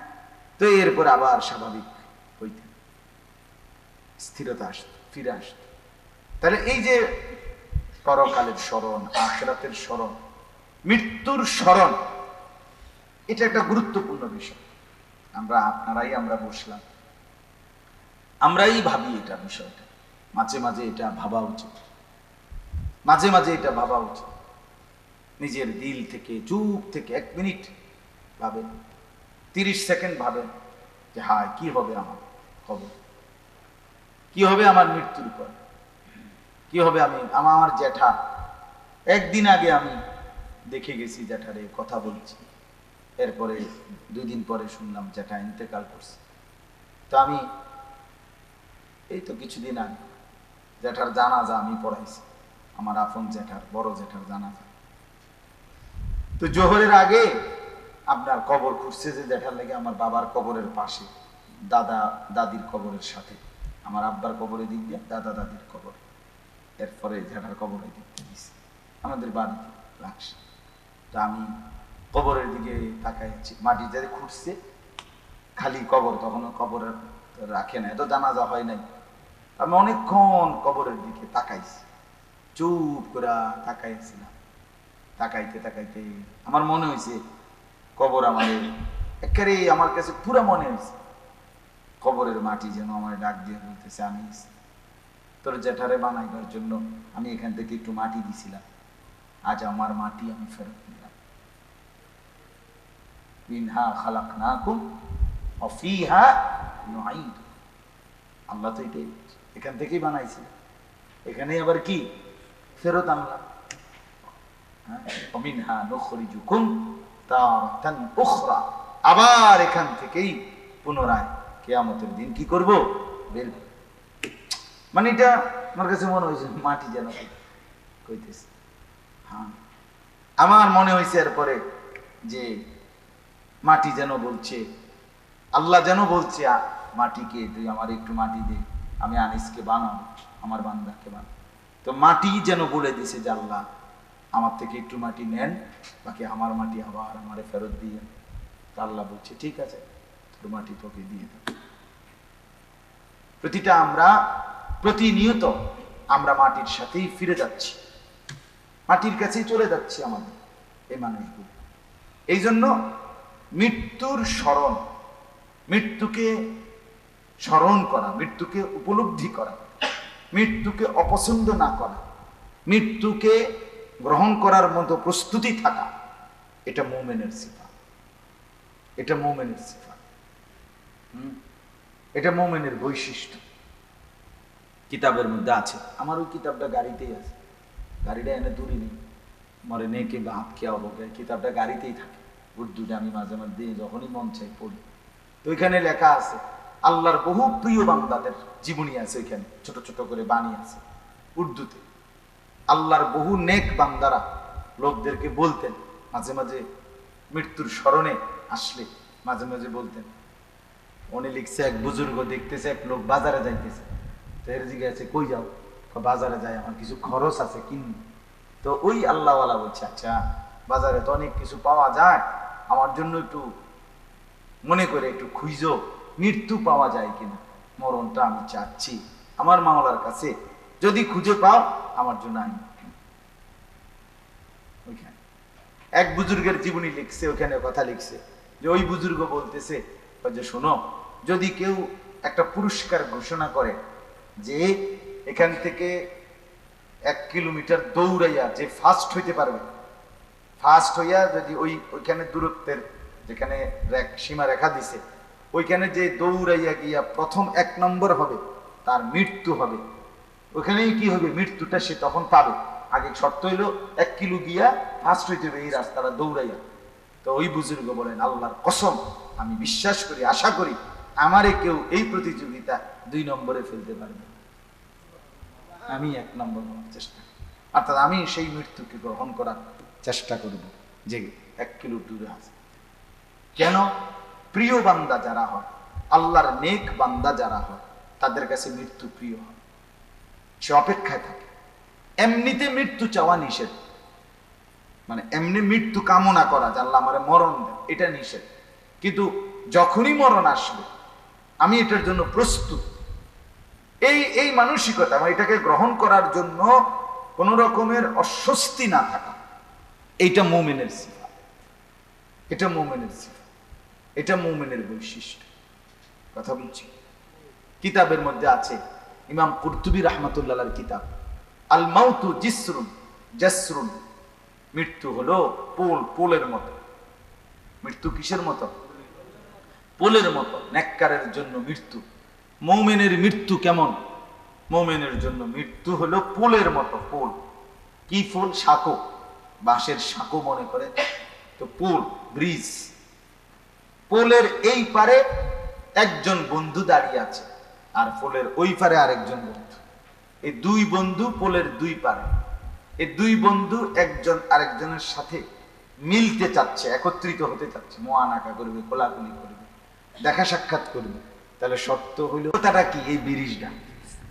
তো এরপর আবার স্বাভাবিক হইতেন, স্থিরতা আসত, ফিরে আসত। তাহলে এই যে পরকালের স্মরণ, আখিরাতের স্মরণ, মৃত্যুর স্মরণ, এটা একটা গুরুত্বপূর্ণ বিষয়। আমরা বসলাম, আমরাই ভাবি এটা, বিষয়টা মাঝে মাঝে এটা ভাবা উচিত, মাঝে মাঝে এটা ভাবা উচিত। নিজের দিল থেকে, চুপ থেকে 1 মিনিট ভাবেন, 30 সেকেন্ড ভাবেন যে হায়, কি হবে আমার খবর, কি হবে আমার মৃত্যুর পর, কি হবে। আমার জ্যাঠা, একদিন আগে আমি দেখে গেছি জ্যাঠারে, কথা বলছি, এরপরে 2 দিন পরে শুনলাম জ্যাঠা ইন্তেকাল করছে। তো আমি এই তো কিছুদিন আগে জ্যাঠার জানাজা আমি পড়াইছি, আমার আপন জ্যাঠার, বড় জ্যাঠার জানাজা। তো জোহরের আগে আপনার কবর খুঁজছে যে জ্যাঠার লেগে, আমার বাবার কবরের পাশে, দাদা দাদির কবরের সাথে, আমার আব্বার কবরের দিক দিয়ে দাদা দাদির কবর, এরপরে জ্যাঠার কবরের দিক দিয়ে দিচ্ছে, আমাদের বাড়িতে রাখছে। তো আমি কবরের দিকে তাকাইছি, মাটি যাতে খুঁজছে, খালি কবর, তখনও কবরের রাখে না, এত জানাজা হয় নাই। আমি অনেকক্ষণ কবরের দিকে তাকাইছি, চুপ করে তাকাইছিলাম। তাকাইতে তাকাইতে আমার মনে হয়েছে কবর একেবারে আমার কাছে পুরো মনে হয়েছে কবরের মাটি যেন আমার ডাক দিয়ে বলতেছে, আমি তোর জ্যাঠারে বানাইবার জন্য আমি এখান থেকে একটু মাটি দিছিলাম, আজ আমার মাটি আমি ফেরত নিলাম। মিনহা খালাকনাকুম ওয়া ফিহা নুঈদুকুম। আল্লাহ তো এটাই এখান থেকেই বানাইছে, এখানে আবার কি ফেরত আনলাম। মিনহা নুখরিজুকুম তারাতান উখরা, আবার এখান থেকেই পুনরায় কিয়ামতের দিন কি করব, বের করব। মানে এটা আমার কাছে মনে হয়েছে মাটি যেন কইতেছে। হ্যাঁ, আমার মনে হয়েছে এরপরে যে মাটি যেন বলছে, আল্লাহ যেন বলছে মাটিকে, তুই আমার একটু মাটি দে, আমি আনিসকে বানাবো, আমার বান্দাকে বানাবো। তো মাটি যেন বলে দিছে যে আল্লাহ আমার থেকে একটু মাটি নেন, বাকি আমার মাটি আবার আমারে ফেরত দিয়ে। আল্লাহ বলছে ঠিক আছে, তোর মাটি তোকে দিয়ে দেব। প্রতিটা আমরা প্রতিনিয়ত আমরা মাটির সাথেই ফিরে যাচ্ছি, মাটির কাছেই চলে যাচ্ছি আমাদের এই মানুষগুলো। এই জন্য মৃত্যুর স্মরণ, মৃত্যুকে স্মরণ করা, মৃত্যুকে উপলব্ধি করা, মৃত্যুকে অপছন্দ না করা, মৃত্যুকে গ্রহণ করার মতো প্রস্তুতি থাকা, এটা মুমিনের সিফাত, এটা মুমিনের সিফাত, এটা মুমিনের বৈশিষ্ট্য। কিতাবের মধ্যে আছে, আমার ওই কিতাবটা গাড়িতেই আছে, গাড়িটা এনে দূরে নেই, মরে নেকে বাপ কেয়া হোক, কিতাবটা গাড়িতেই থাকে। উর্দুটা আমি মাঝে মাঝে যখনই মন চাই পড়ি। তো ওইখানে লেখা আছে আল্লাহর বহু প্রিয় বান্দাদের জীবনী আছে, ওইখানে ছোট ছোট করে বাণী আছে উর্দুতে। আল্লাহর বহু নেক বান্দারা লোকদেরকে বলতেন, মাঝে মাঝে মৃত্যুর স্মরণে আসলে মাঝে মাঝে বলতেন। উনি লিখছে, এক বুজুর্গ দেখতেছে এক লোক বাজারে যাইতেছে, তো এর জিজ্ঞাসা কই যাও, বাজারে যাই, আমার কিছু খরচ আছে কিনবো। তো ওই আল্লাহওয়ালা বলছে আচ্ছা বাজারে তো অনেক কিছু পাওয়া যায়, আমার জন্য একটু মনে করে একটু খুঁজো মৃত্যু পাওয়া যায় কিনা, মরণটা আমি চাচ্ছি আমার মাওলার কাছে, যদি খুঁজে পাও আমার জন্য আইন। ওইখানে এক বুজুর্গের জীবনী লিখছে, ওখানে কথা লিখছে যে ওই বুজুর্গ বলতেছে যে শোনো, যদি কেউ একটা পুরস্কার ঘোষণা করে যে এখান থেকে 1 কিলোমিটার দৌড়াইয়া যে ফার্স্ট হইতে পারবে, ফার্স্ট হইয়া যদি ওইখানে দূরত্বের যেখানে সীমা রেখা দিছে ওইখানে যে দৌড়াইয়া গিয়া প্রথম 1 নম্বর হবে, তার মৃত্যু হবে। ওইখানেই কি হবে, মৃত্যুটা সে তখন পাবে। আগে শর্ত হইলো 1 কিলো গিয়া ফার্স্ট হইতে হবে এই রাস্তাটা দৌড়াইয়া। তো ওই বুজুর্গ বলেন আল্লাহর কসম, আমি বিশ্বাস করি, আশা করি আমারে কেউ এই প্রতিযোগিতা 2 নম্বরে ফেলতে পারবে, আমি 1 নম্বর হওয়ার চেষ্টা করি। অর্থাৎ আমি সেই মৃত্যুকে গ্রহণ করার চেষ্টা করব যে 1 কিলো দূরে আছে। কেন? প্রিয় বান্দা যারা হয়, আল্লাহর নেক বান্দা যারা হয়, তাদের কাছে মৃত্যু প্রিয় হয়, সে অপেক্ষায় থাকে। এমনিতে মৃত্যু চাওয়া নিষেধ, মানে এমনি মৃত্যু কামনা করা যে আল্লাহ আমারে মরণ দেন, এটা নিষেধ। কিন্তু যখনই মরণ আসবে আমি এটার জন্য প্রস্তুত, এই মানসিকতা, মানে এটাকে গ্রহণ করার জন্য কোন রকমের অস্বস্তি না থাকা, এইটা মুমিনের সিফাত, এটা মুমিনের সিফাত, এটা মুমিনের বৈশিষ্ট্য। কথা বলছি, কিতাবের মধ্যে আছে, ইমাম কুরতুবী রাহমাতুল্লাহর কিতাব আল মাউতু জিসরুন জাসরুন, মৃত্যু হলো পোলের মতো। মৃত্যু কিসের মতো? পোলের মতো। নেককারের জন্য মৃত্যু। মুমিনের মৃত্যু কেমন? মুমিনের জন্য মৃত্যু হলো পোলের মতো। পোল কি ফুল? সাঁকো, বাঁশের সাঁকো মনে করে তো পোল, ব্রিজ। পোলের এই পারে একজন বন্ধু দাঁড়িয়ে আছে, আর পোলের ওই পারে আরেকজন বন্ধু। এই 2 বন্ধু পোলের 2 পারে। এই 2 বন্ধু একজন আরেকজনের সাথে মিলতে চাচ্ছে, একত্রিত হতে চাচ্ছে, মোয়ানাকা করবে, কোলাকুলি করবে, দেখা সাক্ষাৎ করবে। তাহলে শর্ত হইল কথাটা কি? এই ব্রিজটা,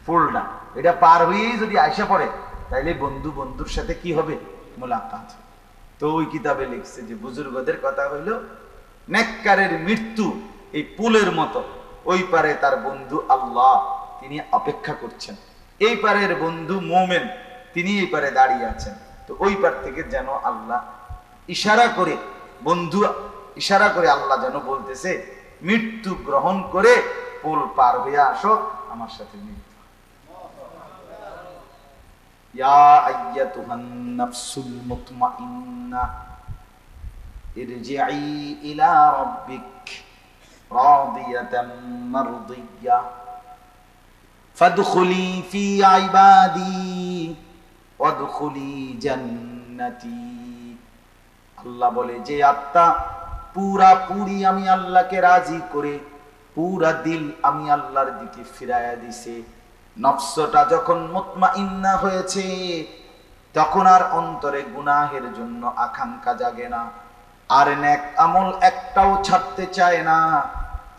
পোলটা, এটা পার হয়েই যদি আইসা পড়ে তাইলে বন্ধু বন্ধুর সাথে কি হবে? মোলাকাত। তো ওই কিতাবে লিখছে যে বুজুর্গদের কথা হইল নেককারের মৃত্যু এই পোলের মতো। ওই পারে তার বন্ধু আল্লাহ, তিনি অপেক্ষা করছেন। এই পারের বন্ধু মোমেন, তিনি এই পারে দাঁড়িয়ে আছেন। তো ওই পার থেকে যেন আল্লাহ ইশারা করে, বন্ধু ইশারা করে আল্লাহ যেন বলতেছে মৃত্যু গ্রহণ করে পোল পার হয়ে আসো আমার সাথে মৃত্যু। ইয়া আইয়াতুহান নাফসুল মুতমাইন্নাহ ইরজিই ইলা রাব্বিক রাদিয়াতাম মারদিয়্যাহ ফাদখুলি ফি ইবাদি ওয়াদখুলি জান্নাতি। আল্লাহ বলে, যে আত্মা পুরাপুরি আমি আল্লাহকে রাজি করে পুরা দিল আমি আল্লাহর দিকে ফিরাইয়া দিছে, নফসটা যখন মুতমাইন্না হয়েছে, তখন আর অন্তরে গুনাহের জন্য আকাঙ্ক্ষা জাগে না, আর নেক আমল একটাও ছাড়তে চায় না।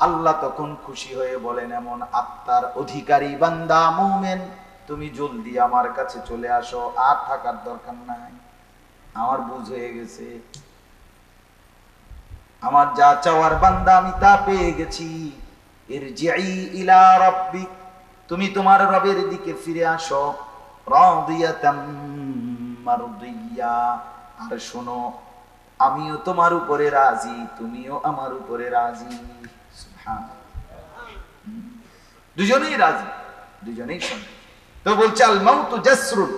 আল্লাহ তখন খুশি হয়ে বলেন, এমন আত্মার অধিকারী বান্দা মুমিন, তুমি জলদি আমার কাছে চলে আসো, আর থাকার দরকার নাই, আমার বুঝ হয়ে গেছে, আমার যা চাওয়ার বান্দা আমি তা পেয়ে গেছি। ইরজিই ইলা রাব্বিক, তুমি তোমার রবের দিকে ফিরে আসো, রাদিয়াতাম মারদিয়্যা, আর শোনো আমিও তোমার উপরে রাজি, তুমিও আমার উপরে রাজি। সুবহানাল্লাহ, দুজনেই রাজি, দুজনেই শোনে। তো বলছে আল মাউতু জাসরুন,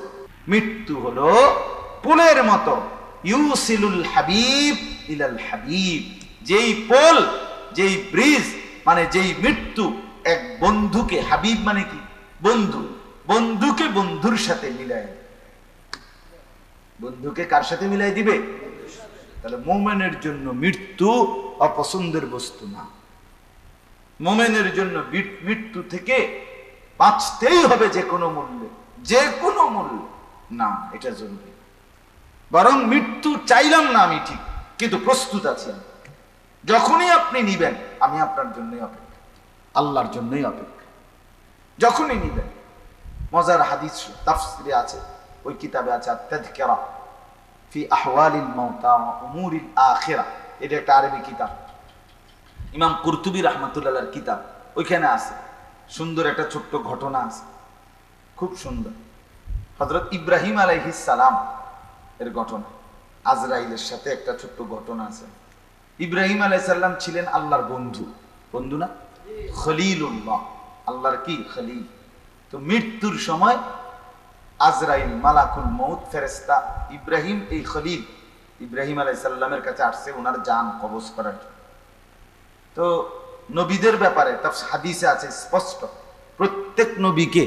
মৃত্যু হলো পুলের মতো, ইউসিলুল হাবিব ইলাল হাবিব, যেই পোল, যেই ব্রিজ, মানে যেই মৃত্যু এক বন্ধুকে, হাবিব মানে কি বন্ধু, বন্ধুকে বন্ধুর সাথে মিলাই, বন্ধুকে কার সাথে মিলাই দিবে? তাহলে মুমিনের জন্য মৃত্যু অপছন্দের বস্তু না, মুমিনের জন্য মৃত্যু থেকে বাঁচতেই হবে যে কোনো মূল্যে, যে কোনো মূল্যে না, এটা জরুরি। বরং মৃত্যু চাইলাম না আমি ঠিক, কিন্তু প্রস্তুত আছি আমি, যখনই আপনি নিবেন আমি আপনার জন্যই অপেক্ষা, আল্লাহর জন্যই অপেক্ষা, যখনই নিবেন। মজার হাদিস তাফসিরে আছে, ওই কিতাবে আছে আত-তাযকিরা ফি আহওয়ালিল মাউতা ওয়া উমুরিল আখিরা, এটা একটা আরবি কিতাব, ইমাম কুরতুবী রাহমাতুল্লাহর কিতাব, ওইখানে আছে সুন্দর একটা ছোট্ট ঘটনা আছে, খুব সুন্দর। হযরত ইব্রাহিম আলাইহিস সালাম এর ঘটনা, আজরাইলের সাথে একটা ছোট্ট ঘটনা আছে। ইব্রাহিম আলাইহিস সালাম ছিলেন আল্লাহর বন্ধু, বন্ধু না, খলিলুল্লাহ, আল্লাহর কি খলিল। তো মৃত্যুর সময় আজরাইল মালাকুল মউত ফেরেশতা ইব্রাহিম, এই খলিল ইব্রাহিম আলাইহিস সালামের কাছে আসছে ওনার জান কবজ করার জন্য। তো নবীদের ব্যাপারে হাদিসে আছে স্পষ্ট, প্রত্যেক নবীকে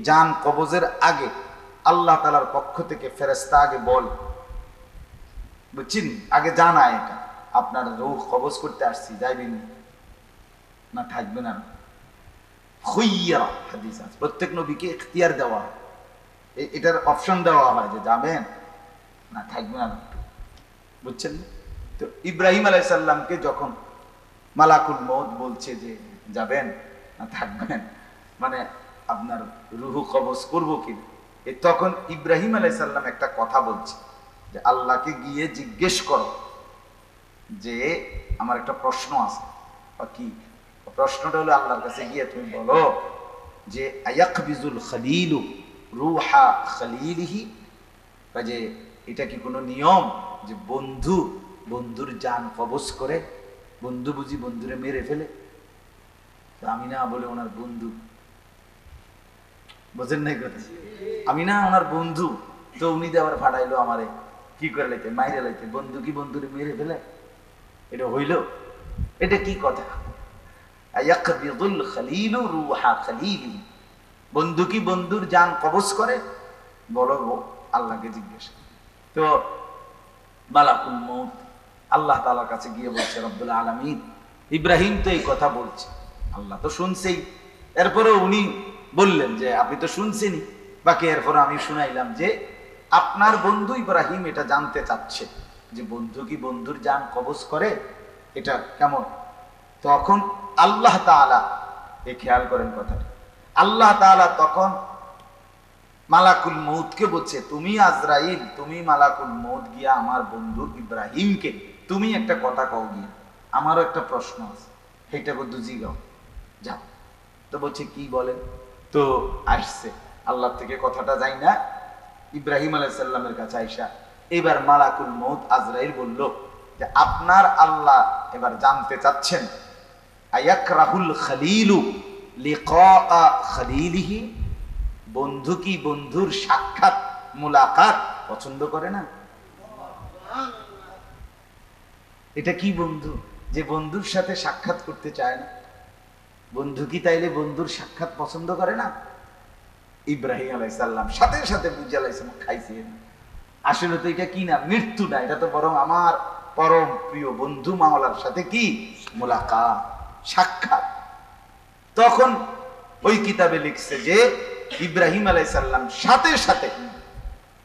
জান কবজের আগে আল্লাহ তাআলার পক্ষ থেকে ফেরেশতা আগে বল, বুঝছেন, আগে জানায়, এটা আপনার রূহ কবজ করতে আসছি, যাইবেন না থাকবেন না, খুইয়ারা হাদিস আছে, প্রত্যেক নবীকে ইখতিয়ার দেওয়া হয়, এটার অপশন দেওয়া হয় যে যাবেন না থাকবেন না, বুঝছেন। তো ইব্রাহিম আলাইহিস সালামকে যখন মালাকুল মউত বলছে যে যাবেন না থাকবেন, মানে আপনার রূহ কবজ করবো কিনা, তখন ইব্রাহিম আলাইহিস সালাম একটা কথা বলছে যে আল্লাহকে গিয়ে জিজ্ঞেস করো যে আমার একটা প্রশ্ন আছে। কি প্রশ্নটা হলো, আল্লাহর কাছে গিয়ে তুমি বলো যে আয়াকবিজুল খলিলু রুহা খলিলিহি, যে এটা কি কোনো নিয়ম যে বন্ধু বন্ধুর জান কবজ করে, বন্ধু বুঝি বন্ধুরে মেরে ফেলে? আমি না বলে ওনার বন্ধু, বোঝেন নাই কথা, আমি না ওনার বন্ধু, তো উনি আবার ফাটাইলো আমারে, কি করে লাইতে, মাইরে লাইতে, বন্ধু কি বন্ধুরে মেরে ফেলে? এটা হইল, এটা কি কথা? আয়াকবিদুল খলিলু রুহা খলিলিহি, বন্ধু কি বন্ধুর জান কবজ করে? বলো আল্লাহকে জিজ্ঞেস। তো মালাকুল মউত আল্লাহ তাআলার কাছে গিয়ে বলছে, রব্বুল আলামিন, ইব্রাহিম তো এই কথা বলছে, আল্লাহ তো শুনছেই, এরপরে উনি বললেন যে আপনি তো শুনছেনই, বাকি এরপরে আমি শুনাইলাম যে আপনার বন্ধু ইব্রাহিম এটা জানতে চাচ্ছে যে বন্ধু কি বন্ধুর জান কবজ করে, এটা কেমন। তখন আল্লাহ তাআলা, এই খেয়াল করেন কথাটা, আল্লাহ তাআলা তখন মালাকুল মউতকে বলছে, তুমি আজরাইল, তুমি মালাকুল মউত গিয়া আমার বন্ধু ইব্রাহিমকে তুমি একটা কথা কও গিয়া, আমারও একটা প্রশ্ন আছে, সেইটা বন্ধু জিগাও, যাও। তো বলছে কি বলেন? তো আসছে আল্লাহ থেকে কথাটা যাই না, ইব্রাহিম আলাইহিস সালামের কাছে আইসা এবার মালাকুল মউত আজরাইল বলল যে আপনার আল্লাহ এবার জানতে চাচ্ছেন আয়াকরাহুল খলিলু লিকা খলিলিহি, বন্ধু কি বন্ধুর সাক্ষাৎ মুলাকাত পছন্দ করে না? এটা কি বন্ধু যে বন্ধুর সাথে সাক্ষাৎ করতে চায় না? বন্ধু কি তাইলে বন্ধুর সাক্ষাৎ পছন্দ করে না? ইব্রাহিম আলাইহিস সালাম সাথে সাথে বুঝে লাইছেন খাইছেন। আসলে তো এটা কি না, মৃত্যু না, এটা তো বরং আমার পরম প্রিয় বন্ধু মাওলার সাথে কি মুলাকাত, সাক্ষাৎ। তখন ওই কিতাবে লিখছে যে ইব্রাহিম আলাইহিস সালাম সাথে সাথে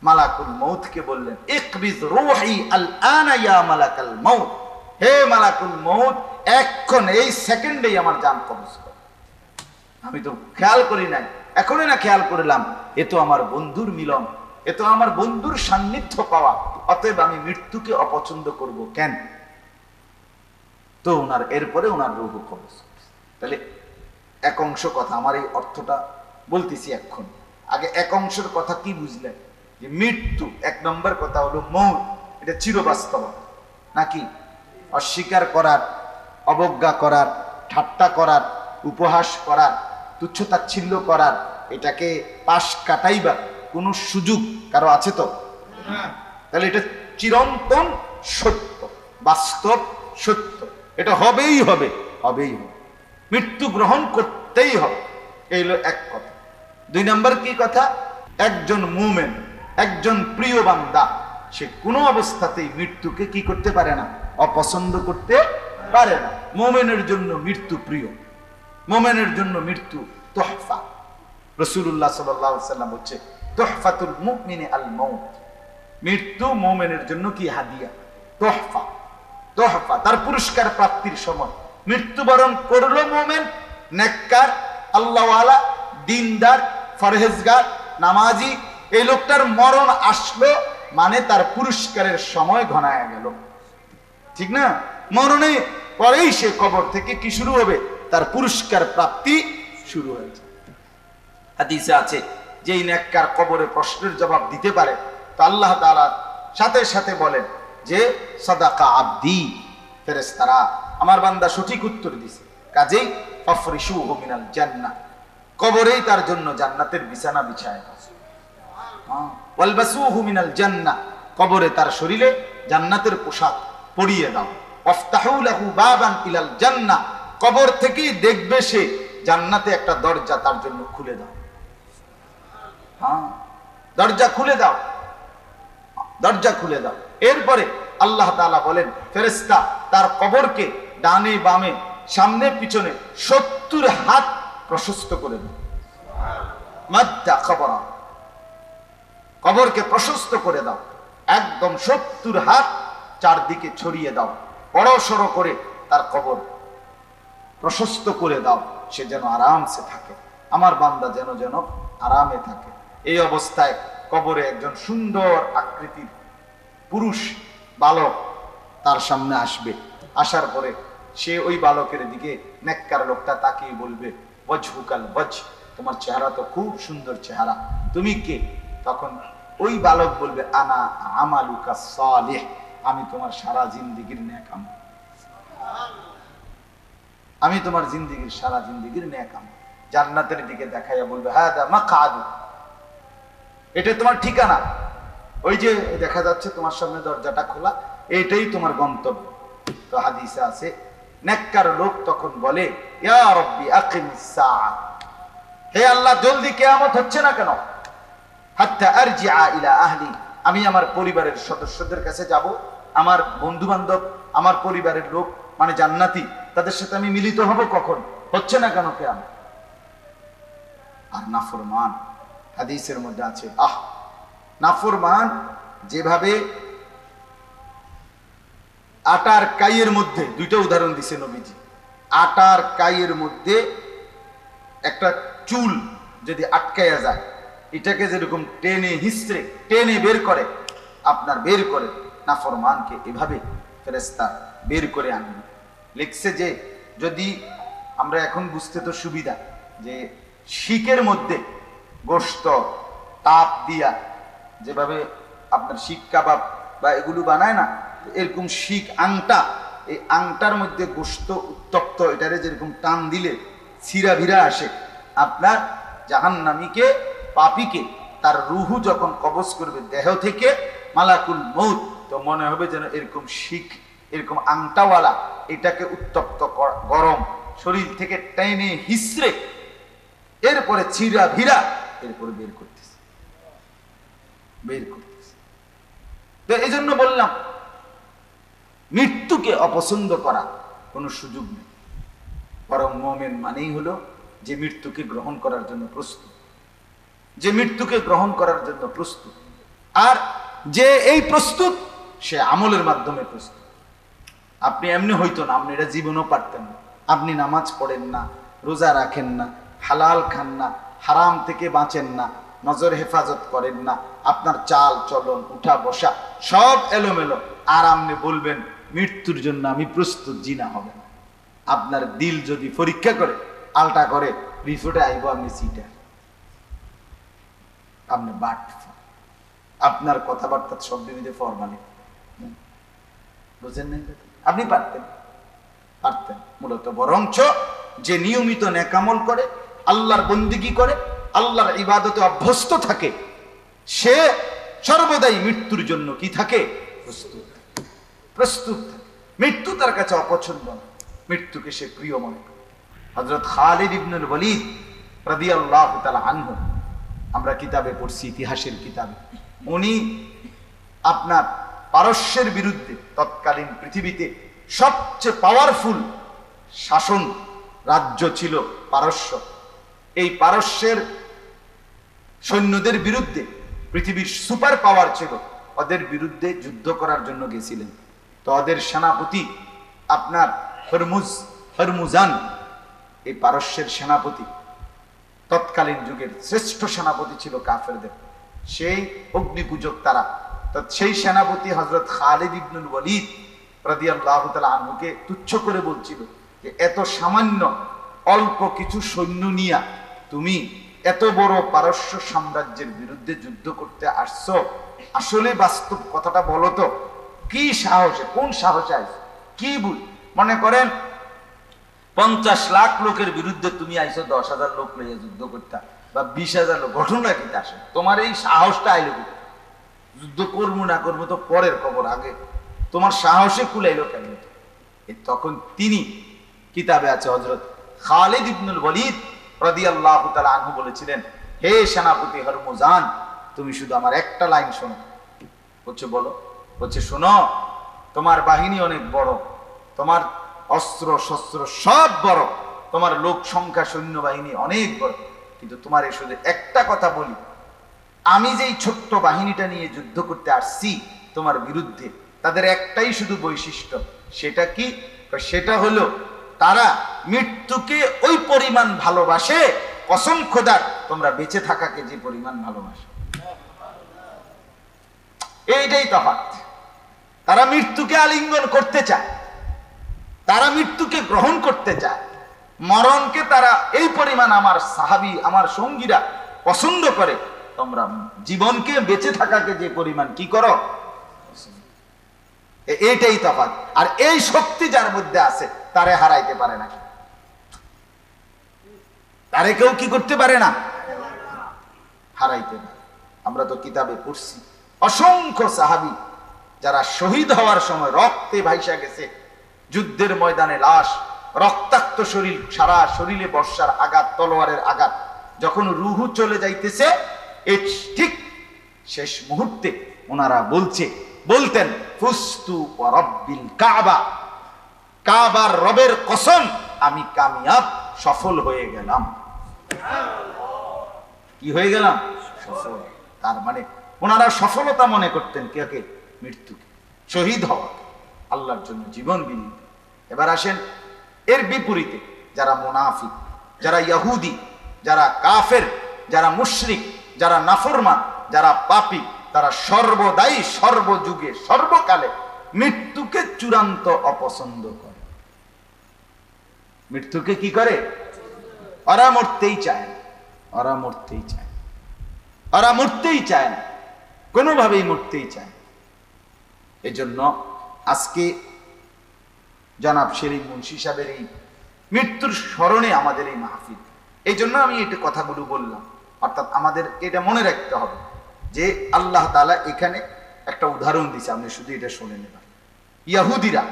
মালাকুল মউতকে বললেন, ইকবিজ রূহি আল আনা ইয়া মালাকাল মউত, হে মালাকুল মউত, এখন এই সেকেন্ডেই আমার জান কবজ কর। আমি তো খেয়াল করি নাই, এখনই না খেয়াল করলাম, এ তো আমার বন্ধুর মিলন, এ তো আমার বন্ধুর সান্নিধ্য পাওয়া, অতএব আমি মৃত্যুকে অপছন্দ করব কেন? তো ওনার এরপরে ওনার রূহ কবজ। তাহলে এক অংশ কথা, আমার এই অর্থটা বলতেছি এখন। আগে এক অংশের কথা কি বুঝলেন? যে মৃত্যু, এক নম্বর কথা হলো মৌত, এটা চিরবাস্তব নাকি? অস্বীকার করার, অবজ্ঞা করার, ঠাট্টা করার, উপহাস করার, তুচ্ছতাচ্ছিল্য করার, এটাকে পাশ কাটাইবার কোনো সুযোগ কারো আছে তো? তাহলে এটা চিরন্তন সত্য, বাস্তব সত্য, এটা হবেই হবে, হবেই হবে, মৃত্যু গ্রহণ করতেই হবে। এই হলো এক কথা। দুই নম্বর কি কথা? একজন মুমিন, একজন প্রিয় বান্দা, সে কোনো অবস্থাতেই মৃত্যুকে কি করতে পারে না, অপছন্দ করতে পারে না। মুমিনের জন্য মৃত্যু প্রিয়, মুমিনের জন্য মৃত্যু তোহফা। রাসূলুল্লাহ সাল্লাল্লাহু আলাইহি ওয়াসাল্লাম বলছে, তোহফাতুল মুমিনি আল মাউত, মৃত্যু মুমিনের জন্য কি হাদিয়া, তোহফা, তোহফা, তার পুরস্কার প্রাপ্তির সময়। মৃত্যুবরণ করলো মুমিন, নেককার, আল্লাহওয়ালা, দিনদার, ফরহেজগার, নামাজি, এই লোকটার মরণ আসলো মানে তার পুরস্কারের সময় ঘনায় গেল, ঠিক না? মরণে পরেই সে কবর থেকে কি শুরু হবে, তার পুরস্কার প্রাপ্তি শুরু হয়েছে। হাদিসে আছে যে এই নেককার কবরে প্রশ্নের জবাব দিতে পারে, তো আল্লাহ তাআলা সাথে সাথে বলেন যে সাদাকা আবদি, ফেরেশতারা আমার বান্দা সঠিক উত্তর দিছে, কাজেই ফাফরিশুহু মিনাল জান্নাহ, কবরেই তার জন্য জান্নাতের বিছানা বিছায় দাও। ওয়ালবাসুহু মিনাল জান্নাহ, কবরে তার শরীরে জান্নাতের পোশাক পরিয়ে দাও। ওয়াফতাহু লাহু বাবান ইলাল জান্নাহ, কবর থেকেই দেখবে সে জান্নাতে একটা দরজা তার জন্য খুলে দাও। দরজা খুলে দাও, দরজা খুলে দাও। এরপরে আল্লাহ তাআলা বলেন, ফেরেশতা তার কবরকে ডানে বামে সামনে পিছনে 70 হাত প্রশস্ত করে দাও। মাদ্দা কবরা, কবরকে প্রশস্ত করে দাও, একদম 70 হাত চারদিকে ছড়িয়ে দাও, বড় সড়ো করে তার কবর প্রশস্ত করে দাও, সে যেন আরামসে থাকে, আমার বান্দা যেন যেন আরামে থাকে। এই অবস্থায় কবরে একজন সুন্দর আকৃতির পুরুষ বালক তার সামনে আসবে। আসার পরে সে ওই বালকের দিকে নেককার লোকটা তাকিয়ে বলবে, ওয়াজহুকাল ওয়াজ, তোমার চেহারা তো খুব সুন্দর চেহারা, তুমি কে? তখন ওই বালক বলবে, আনা আমালুকা সালিহ, আমি তোমার সারা জিন্দেগীর নেক আমল, আমি তোমার জিন্দেগীর সারা জিন্দেগীর নেক আমল। জান্নাতের দিকে দেখাইয়া বলবে, হাদা মাকআদু, এটা তোমার ঠিকানা, ওই যে দেখা যাচ্ছে তোমার সামনে দরজাটা খোলা, এটাই তোমার গন্তব্য। তো হাদিসে আছে নেককার লোক তখন বলে, ইয়া রাব্বি আকিমিস সাআ, হে আল্লাহ জলদি কিয়ামত হচ্ছে না কেন? হাত্তা আরজিআ ইলা আহলি, আমি আমার পরিবারের সদস্যদের কাছে যাব, আমার বন্ধু বান্ধব, আমার পরিবারের লোক মানে জান্নাতি, তাদের সাথে আমি মিলিত হব, কখন হচ্ছে না কেন কিয়ামত? আর নাফরমান, হাদিসের মধ্যে আছে, নাফরমান যেভাবে আটার কাইয়ের মধ্যে, দুইটা উদাহরণ দিছে নবীজি, আটার কাইয়ের মধ্যে একটা চুল যদি আটকাইয়া যায়, এটাকে যেরকম টেনে হিস্ট্রে টেনে বের করে, আপনার বের করে, নাফরমানকে এভাবে ফেরেশতা বের করে আনবে। লিখছে যে যদি আমরা এখন বুঝতে তো সুবিধা, যে শিকের মধ্যে গোশত তাপ দিয়া যেভাবে আপনার শিক কাবাব বা এগুলো বানায় না, এরকম শিক আংটা, এই আংটার মধ্যে গোশত উত্তপ্ত, এটারে যেরকম টান দিলে ছিঁড়া ভিড়া আসে, আপনার জাহান্নামীকে পাপীকে তার রুহু যখন কবজ করবে দেহ থেকে মালাকুল মউত, তো মনে হবে যেন এরকম শিখ, এরকম আংটাওয়ালা, এটাকে উত্তপ্ত গরম শরীর থেকে টেনে হিসড়ে এরপরে চিরা ভিরা এরপরে বের করতেছে। তো এই জন্য বললাম মৃত্যুকে অপছন্দ করা কোনো সুযোগ নেই, বরং মুমিন মানেই হলো যে মৃত্যুকে গ্রহণ করার জন্য প্রস্তুত, যে মৃত্যুকে গ্রহণ করার জন্য প্রস্তুত। আর যে এই প্রস্তুত সে আমলের মাধ্যমে প্রস্তুত। আপনি এমনি হইতো না, আপনি এটা জীবনও পারতেন না। আপনি নামাজ পড়েন না, রোজা রাখেন না, হালাল খান না, হারাম থেকে বাঁচেন না, নজর হেফাজত করেন না, আপনার চাল চলন উঠা বসা সব এলোমেলো, আর আপনি বলবেন মৃত্যুর জন্য আমি প্রস্তুত, জিনা হবে না। আপনার দিল যদি পরীক্ষা করে আলটা করে রিপোর্টে আইব আপনি সিটার, আপনি বাট, আপনার কথাবার্তা সব বিবিধে ফরমালি, বুঝেন নাই? আপনি পারতেন মূলত। বরঞ্চ যে নিয়মিত নেকামল করে, আল্লাহর বন্দিগি করে, আল্লাহর ইবাদতে অভ্যস্ত থাকে, সে সর্বদাই মৃত্যুর জন্য কি থাকে? প্রস্তুত থাকে। মৃত্যু তার কাছে অপছন্দ না, মৃত্যুকে সে প্রিয় মনে করে। হযরত খালিদ ইবনুল ওয়ালিদ রাদিয়াল্লাহু তাআলা আনহু, আমরা কিতাবে পড়ছি, ইতিহাসের কিতাবে, উনি আপনার পারস্যের বিরুদ্ধে, তৎকালীন পৃথিবীতে সবচেয়ে পাওয়ারফুল শাসন রাজ্য ছিল পারস্য। এই পারস্যের সৈন্যদের বিরুদ্ধে, পৃথিবীর সুপার পাওয়ার ছিল, ওদের বিরুদ্ধে যুদ্ধ করার জন্য গেছিলেন। তো ওদের সেনাপতি আপনার হরমুজান, এই পারস্যের সেনাপতি, তৎকালীন যুগের শ্রেষ্ঠ সেনাপতি ছিল কাফেরদের, সেই অগ্নিপূজক তারা। তো সেই সেনাপতি হযরত খালিদ ইবনুল ওয়ালিদ রাদিয়াল্লাহু তাআলা আনহুকে তুচ্ছ করে বলছিল যে এত সামান্য অল্প কিছু সৈন্য নিয়া তুমি এত বড় পারস্য সাম্রাজ্যের বিরুদ্ধে যুদ্ধ করতে আসছো, আসলে বাস্তব কথাটা বলো তো, কি সাহসে, কোন সাহসে আইছো? কি মনে করেন 50 লাখ লোকের বিরুদ্ধে তুমি আইছো 10,000 লোক লইয়া যুদ্ধ করতে, বা 20,000 লোক, ঘটনা কি আসে? তোমার এই সাহসটা আইলো কি? যুদ্ধ করবো না করবো তো পরের খবর, আগে তোমার সাহসে কুলাইলো কেন? তখন তিনি, কিতাবে আছে, হযরত খালিদ ইবনুল ওয়ালিদ রাদিয়াল্লাহু তাআলা আনহু বলেছিলেন, হে সেনাপতি হরমুজান, তুমি শুধু আমার একটা লাইন শোনো। বলছে বলো। বলছে শোনো, তোমার বাহিনী অনেক বড়, তোমার অস্ত্র শস্ত্র সব বড়, তোমার লোক সংখ্যা সৈন্যবাহিনী অনেক বড়, কিন্তু তোমার এই শুধু একটা কথা বলি, আমি যেই ছোট্ট বাহিনীটা নিয়ে যুদ্ধ করতে আসছি তোমার বিরুদ্ধে, তাদের একটাই শুধু বৈশিষ্ট্য। সেটা কি? সেটা হলো তারা মৃত্যুকে ওই পরিমাণ ভালোবাসে, কসম খোদার তোমরা বেঁচে থাকাকে যে পরিমাণ ভালোবাসে। এইটাই তফাৎ। তারা মৃত্যুকে আলিঙ্গন করতে চায়, তারা মৃত্যুকে গ্রহণ করতে চায়, মরণকে তারা এই পরিমাণ, আমার সাহাবী, আমার সঙ্গীরা পছন্দ করে, তোমরা জীবনকে, বেঁচে থাকাকে যে পরিমাণ কি করো, এইটাই তফাৎ। আর এই শক্তি যার মধ্যে আছে তারে হারাইতে পারে না, তারে কেউ কি করতে পারে না, হারাইতে পারে। আমরা তো কিতাবে পড়ছি অসংখ্য সাহাবী যারা শহীদ হওয়ার সময় রক্তে ভাইসা গেছে, যুদ্ধের ময়দানে লাশ, রক্তাক্ত শরীর, সারা শরীরে বর্ষার আঘাত, তলোয়ারের আঘাত, যখন রুহু চলে যাইতেছে, এই ঠিক শেষ মুহূর্তে ওনারা বলতেন ফুস্তু ওয়া রাব্বিল কাবা, কাবার রবের কসম, আমি কামিয়াব, সফল হয়ে গেলাম। কি হয়ে গেলাম? সফল। তার মানে ওনারা সফলতা মনে করতেন কে? মৃত্যুকে, শহীদ হওয়া, আল্লাহর জন্য জীবন বিলিয়ে। এবার আসেন এর বিপরীতে, যারা মুনাফিক, যারা ইহুদি, যারা কাফের, যারা মুশরিক, যারা নাফরমান, যারা পাপী, তারা সর্বদাই, সর্বযুগে, সর্বকালে মৃত্যুকে চূড়ান্ত অপছন্দ করে। মৃত্যুকে কি করে? ওরা মরতেই চায় না, ওরা মরতেই চায়, ওরা মরতেই চায় না, কোনোভাবেই মরতেই চায়। এজন্য আজকে জনাব শেরিফ মুন্সি সাহেবের এই মৃত্যুর স্মরণে আমাদের এই মাহফিল। এই জন্য আমি এটা কথাগুলো বললাম অর্থাৎ আমাদের এটা মনে রাখতে হবে যে আল্লাহ তাআলা এখানে একটা উদাহরণ দিছে, আপনি শুধু এটা শুনে নেবেন। ইয়াহুদিরা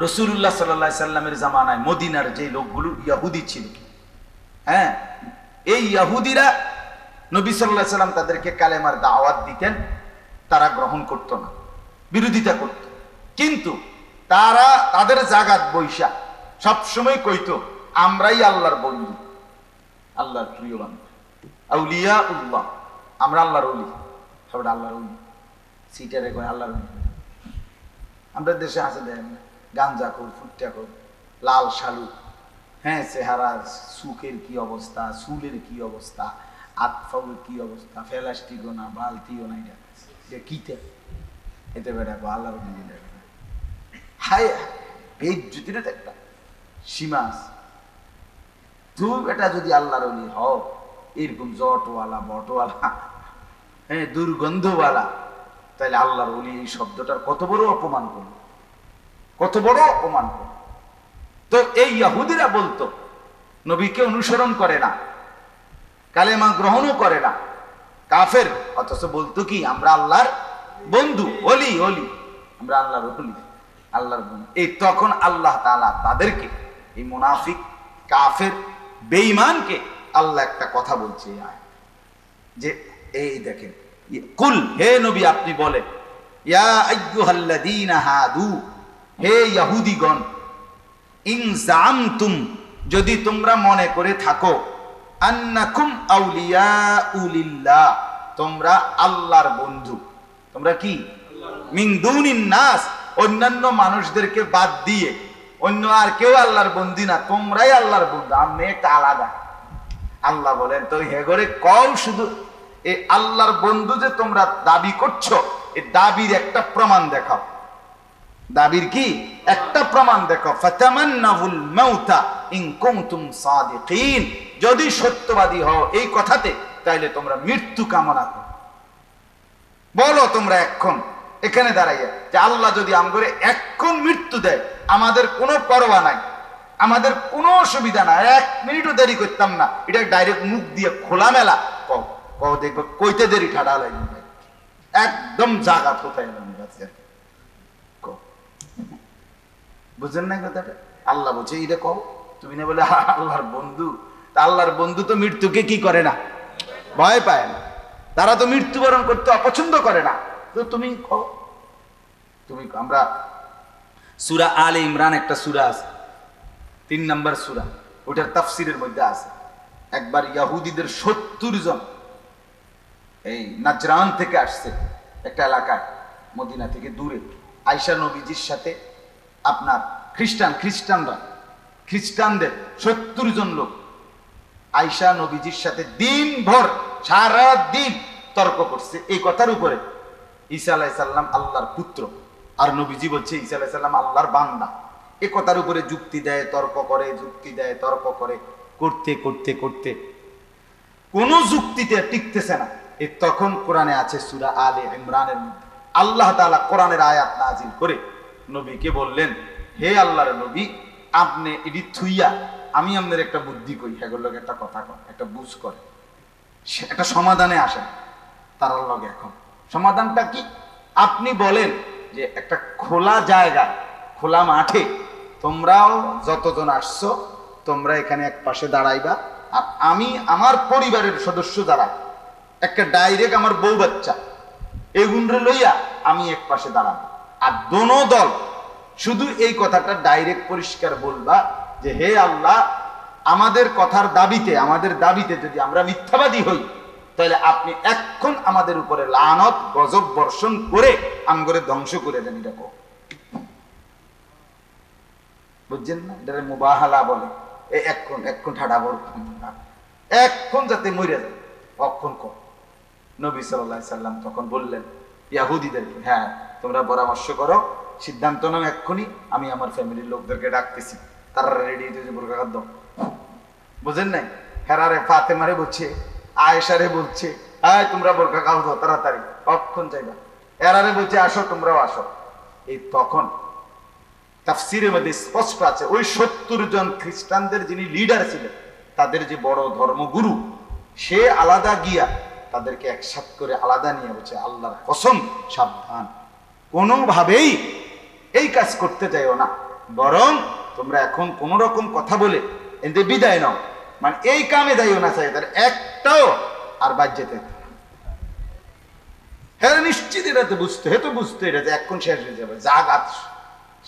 রাসূলুল্লাহ সাল্লাল্লাহু আলাইহি সাল্লামের জামানায় মদিনার যে লোকগুলো ইয়াহুদি ছিল, হ্যাঁ, এই ইয়াহুদিরা নবী সাল্লাল্লাহু আলাইহি সাল্লাম তাদেরকে কালেমার দাওয়াত দিতেন, তারা গ্রহণ করত না, বিরোধিতা করত। কিন্তু তারা তাদের জাগাত বৈশা সবসময় কইতো আমরাই আল্লাহর বন্ধু, আল্লাহর প্রিয় বান্দা, আউলিয়া উল্লাহ, আমরা আল্লাহর ওলি, সবটা আল্লাহর ওলি, সিটারে কয় আল্লাহর ওলি। আমরা দেশে আছে দেখেন গাঞ্জা খোর, ফুট্টা খোর, লাল শালু, হ্যাঁ, চেহারা সুখের কি অবস্থা, চুলের কি অবস্থা, আতফাউর কি অবস্থা, ফেলাস্টিকও না, বালতিও না, এটা কিতে এতে বেটা আল্লাহর ওলি দেখে। হায় বেজ্জতির একটা সীমা আছে। তুই এটা যদি আল্লাহর ওলি হও, এরকম জটওয়ালা বটওয়ালা, হ্যাঁ, দুর্গন্ধওয়ালা, তাহলে আল্লাহর ওলি এই শব্দটার কত বড় অপমান করল, কত বড় অপমান করল। তো এই ইহুদিরা বলতো নবীকে অনুসরণ করে না, কালেমা গ্রহণও করে না, কাফের, অথচ বলতো কি আমরা আল্লাহর বন্ধু, ওলি ওলি, আমরা আল্লাহর ওলি, আল্লাহর বন্ধু। এই তখন আল্লাহ তাআলা তাদেরকে, এই মুনাফিক কাফের বেঈমানকে আল্লাহ একটা কথা বলছে যে এই দেখেন, কুল, হে নবী আপনি বলেন, ইয়া আইয়ুহাল্লাযীনা হাদু, হে ইহুদিগণ, ইন জামতুম, যদি তোমরা মনে করে থাকো, আন্নাকুম আউলিয়াউ লিল্লাহ, তোমরা আল্লাহর বন্ধু, তোমরা কি মিন দুনিন নাস, অন্যান্য মানুষদেরকে বাদ দিয়ে অন্য আর কেউ আল্লাহর বন্ধু না, তোমরাই আল্লাহর বন্ধু, আমি একটা আলাদা। আল্লাহ বলেন তো হে করে কও, শুধু এই আল্লাহর বন্ধু যে তোমরা দাবি করছো, এই দাবির একটা প্রমাণ দেখাও, দাবির কি একটা প্রমাণ দেখাও। ফাতামান্নাহুল মাউতা ইন কুনতুম সাদিকিন, যদি সত্যবাদী হও এই কথাতে, তাইলে তোমরা মৃত্যু কামনা করো। বলো তোমরা এখন এখানে দাঁড়াইয়া যে আল্লাহ যদি আমগরে এখন মৃত্যু দেয়, আমাদের কোনো পরোয়া নাই, আমাদের কোনো অসুবিধা নাই, 1 মিনিটও দেরি করতাম না, এটা ডাইরেক্ট মুখ দিয়ে খোলামেলা কও, কও দেখবো কইতে দেরি ঠাডা লাগবে, একদম জায়গা কোথায় বুঝেন না কথাটা? আল্লাহ বলছে এটা কও, তুমি না বলে আল্লাহর বন্ধু, তা আল্লাহর বন্ধু তো মৃত্যুকে কি করে না, ভয় পায় না, তারা তো মৃত্যুবরণ করতে অপছন্দ করে না, তো তুমি কও, তুমি। আমরা সূরা আলে ইমরান একটা সূরা আছে, 3 নম্বর সূরা, ওটার তাফসীরের মধ্যে আছে, একবার ইহুদিদের 70 জন এই নাজরান থেকে আসছে একটা এলাকায়, মদিনা থেকে দূরে, আয়েশা নবীজির সাথে আপনার খ্রিস্টানদের 70 জন লোক আয়েশা নবীজির সাথে দিনভর সারা দিন তর্ক করছে এই কথার উপরে, ঈসা আলাইহিস সালাম আল্লাহর পুত্র, আর নবীজি বলছে ঈসা আলাইহিস সালাম আল্লাহর বান্দা। এই কথার উপরে যুক্তি দেয়, তর্ক করে, যুক্তি দেয়, তর্ক করে, করতে করতে করতে কোন যুক্তিতে টিকতেছে না। তখন কোরআনে আছে সূরা আলে ইমরানের মধ্যে আল্লাহ তাআলা কোরআনের আয়াত নাজিল করে নবীকে বললেন, হে আল্লাহর নবী, আপনি এটি থুইয়া আমি আপনার একটা বুদ্ধি কই, হেগোর লগে একটা কথা কর, একটা বুঝ করে, একটা সমাধানে আসেন তার লগে। এখন সমাধানটা কি? আপনি বলেন যে একটা খোলা জায়গায়, খোলা মাঠে তোমরাও যতজন আসছো, তোমরা এখানে এক পাশে দাঁড়াইবা, আর আমি আমার পরিবারের সদস্য যারা, একটা ডাইরেক্ট আমার বউ বাচ্চা এগুনরে লইয়া আমি এক পাশে দাঁড়াবো, আর দোনো দল শুধু এই কথাটা ডাইরেক্ট পরিষ্কার বলবা যে হে আল্লাহ, আমাদের কথার দাবিতে, আমাদের দাবিতে যদি আমরা মিথ্যাবাদী হই, তাহলে আপনি এখন আমাদের উপরে লানত গজব বর্ষণ করে আমগরে ধ্বংস করে দেন। এটা বুঝছেন না? এটা মুবাহালা বলে, এখন ঠাডা এখন যাতে মরে যায়, অক্ষণ কর। নবী সাল্লাল্লাহু আলাইহি সাল্লাম তখন বললেন ইহুদিদেরকে, হ্যাঁ তোমরা পরামর্শ করো, সিদ্ধান্ত নাও এক্ষুনি, আমি আমার ফ্যামিলির লোকদেরকে ডাকতেছি, তারা রেডি হইতেছে বোরকা দাও। বুঝেন নাই? হেরারে ফাতেমারে বলছে, আয়েশারে বলছে, আয় তোমরা বোরকা খাও দাও তাড়াতাড়ি, কখন যাইবা। এরারে বলছে আসো, তোমরাও আসো। এই তখন তাফসীরের মধ্যে স্পষ্ট আছে, ওই 70 জন খ্রিস্টানদের যিনি লিডার ছিলেন, তাদের যে বড় ধর্মগুরু, সে আলাদা গিয়া তাদেরকে একসাথ করে আলাদা নিয়ে বলছে, আল্লাহর কসম সাবধান, কোনোভাবেই এই কাজ করতে যাইও না, বরং তোমরা এখন কোন রকম কথা বলে এতে বিদায় নাও, মানে এই কামে যাইও না, চাই তার একটাও আর বাদ যেতে। হ্যাঁ নিশ্চিত এটাতে বুঝতে, হে তো বুঝতে এটা যে এখন শেষ হয়ে যাবে, জাগাত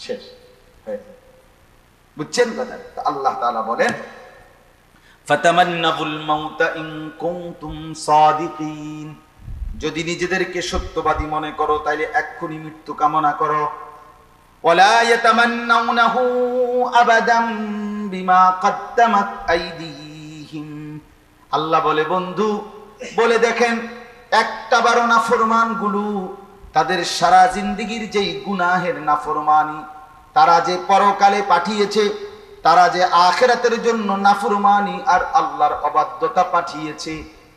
শেষ হয়ে যাবে, বুঝছেন কথা? আল্লাহ তাআলা বলেন ফাতামান্নাবুল মাউতা ইন কুনতুম সাদিকিন, যদি নিজেদেরকে সত্যবাদী মনে করো তাইলে এক্ষুনি মৃত্যু কামনা করো। ওয়ালা ইয়াতামান্নাউনাহু আবাদাম বিমা কদ্দামাত আইদিহিম, আল্লাহ বলে বন্ধু বলে দেখেন, একটা বারো নাফরমান গুলো তাদের সারা জিন্দেগীর যেই গুনাহের নাফরমানি, তারা যে পরকালে পাঠিয়েছে, তারা যে আখিরাতের জন্য নাফরমানি আর আল্লাহর অবাধ্যতা পাঠিয়েছে,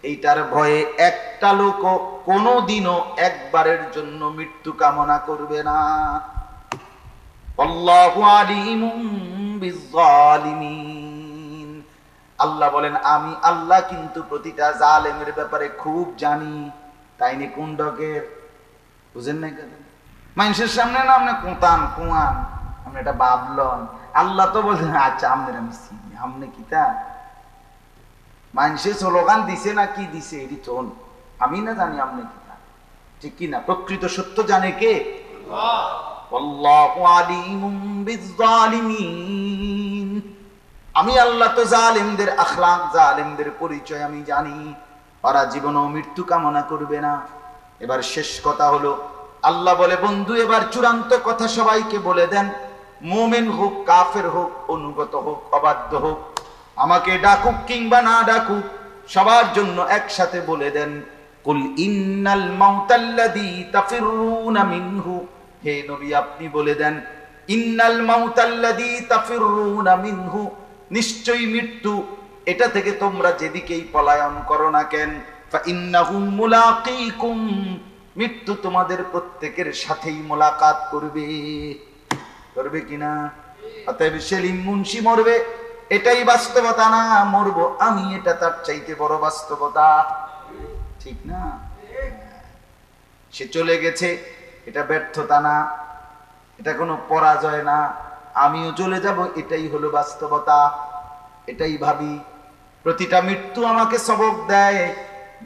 এইটার ভয়ে একটা লোকও কোনোদিনও একবারের জন্য মৃত্যু কামনা করবে না। আল্লাহু আলিমুম বিজ্জালিমিন, আল্লাহ বলেন আমি আল্লাহ কিন্তু প্রতিটা জালেমের ব্যাপারে খুব জানি। তাই নি কোন ডকের বুঝেন নাই কেন? মানুষের সামনে না আপনি কোতান কুয়ান, আপনি এটা ভাবলন, আল্লাহ তো বলছেন আচ্ছা আমনের আমি চিনি, আমনে কিতা মানুষের স্লোগান দিছে না কি দিছে এটি চোন, আমি না জানি আমনে কিতা, ঠিক কিনা? প্রকৃত সত্য জানে কে? আল্লাহু আলিমুম বিজ্জালিমিন, আমি আল্লাহ তো জালেমদের আখলাক, জালেমদের পরিচয় আমি জানি, ওরা জীবনেও মৃত্যু কামনা করবে না। এবার শেষ কথা হলো, আল্লাহ বলে বন্ধু এবার চূড়ান্ত কথা সবাইকে বলে দেন, মুমিন হোক কাফের হোক, অনুগত হোক অবাধ্য হোক, আমাকে ডাকুক কিংবা না ডাকুক, সবার জন্য একসাথে বলে দেন, কুল ইন্নাল মাউতাল্লাযী তাফিরুনা মিনহু, হে নবী আপনি বলে দেন, ইন্নাল মাউতাল্লাযী তাফিরুনা মিনহু, নিশ্চয়ই মৃত্যু, এটা থেকে তোমরা যেদিকেই পলায়ন করো না কেন, ফাইন্নাহু মুলাকীকুম, মৃত্যু তোমাদের প্রত্যেকের সাথেই মোলাকাত করবে। করবে কিনা? অতএব সেলিম মুন্সি মরবে, এটাই বাস্তবতা না, মরবো আমি, এটা তার চাইতে বড় বাস্তবতা, ঠিক না? সে চলে গেছে, এটা ব্যর্থতা না, এটা কোনো পরাজয় না, আমিও চলে যাব, এটাই হলো বাস্তবতা, এটাই ভাবি। প্রতিটা মৃত্যু আমাকে সবক দেয়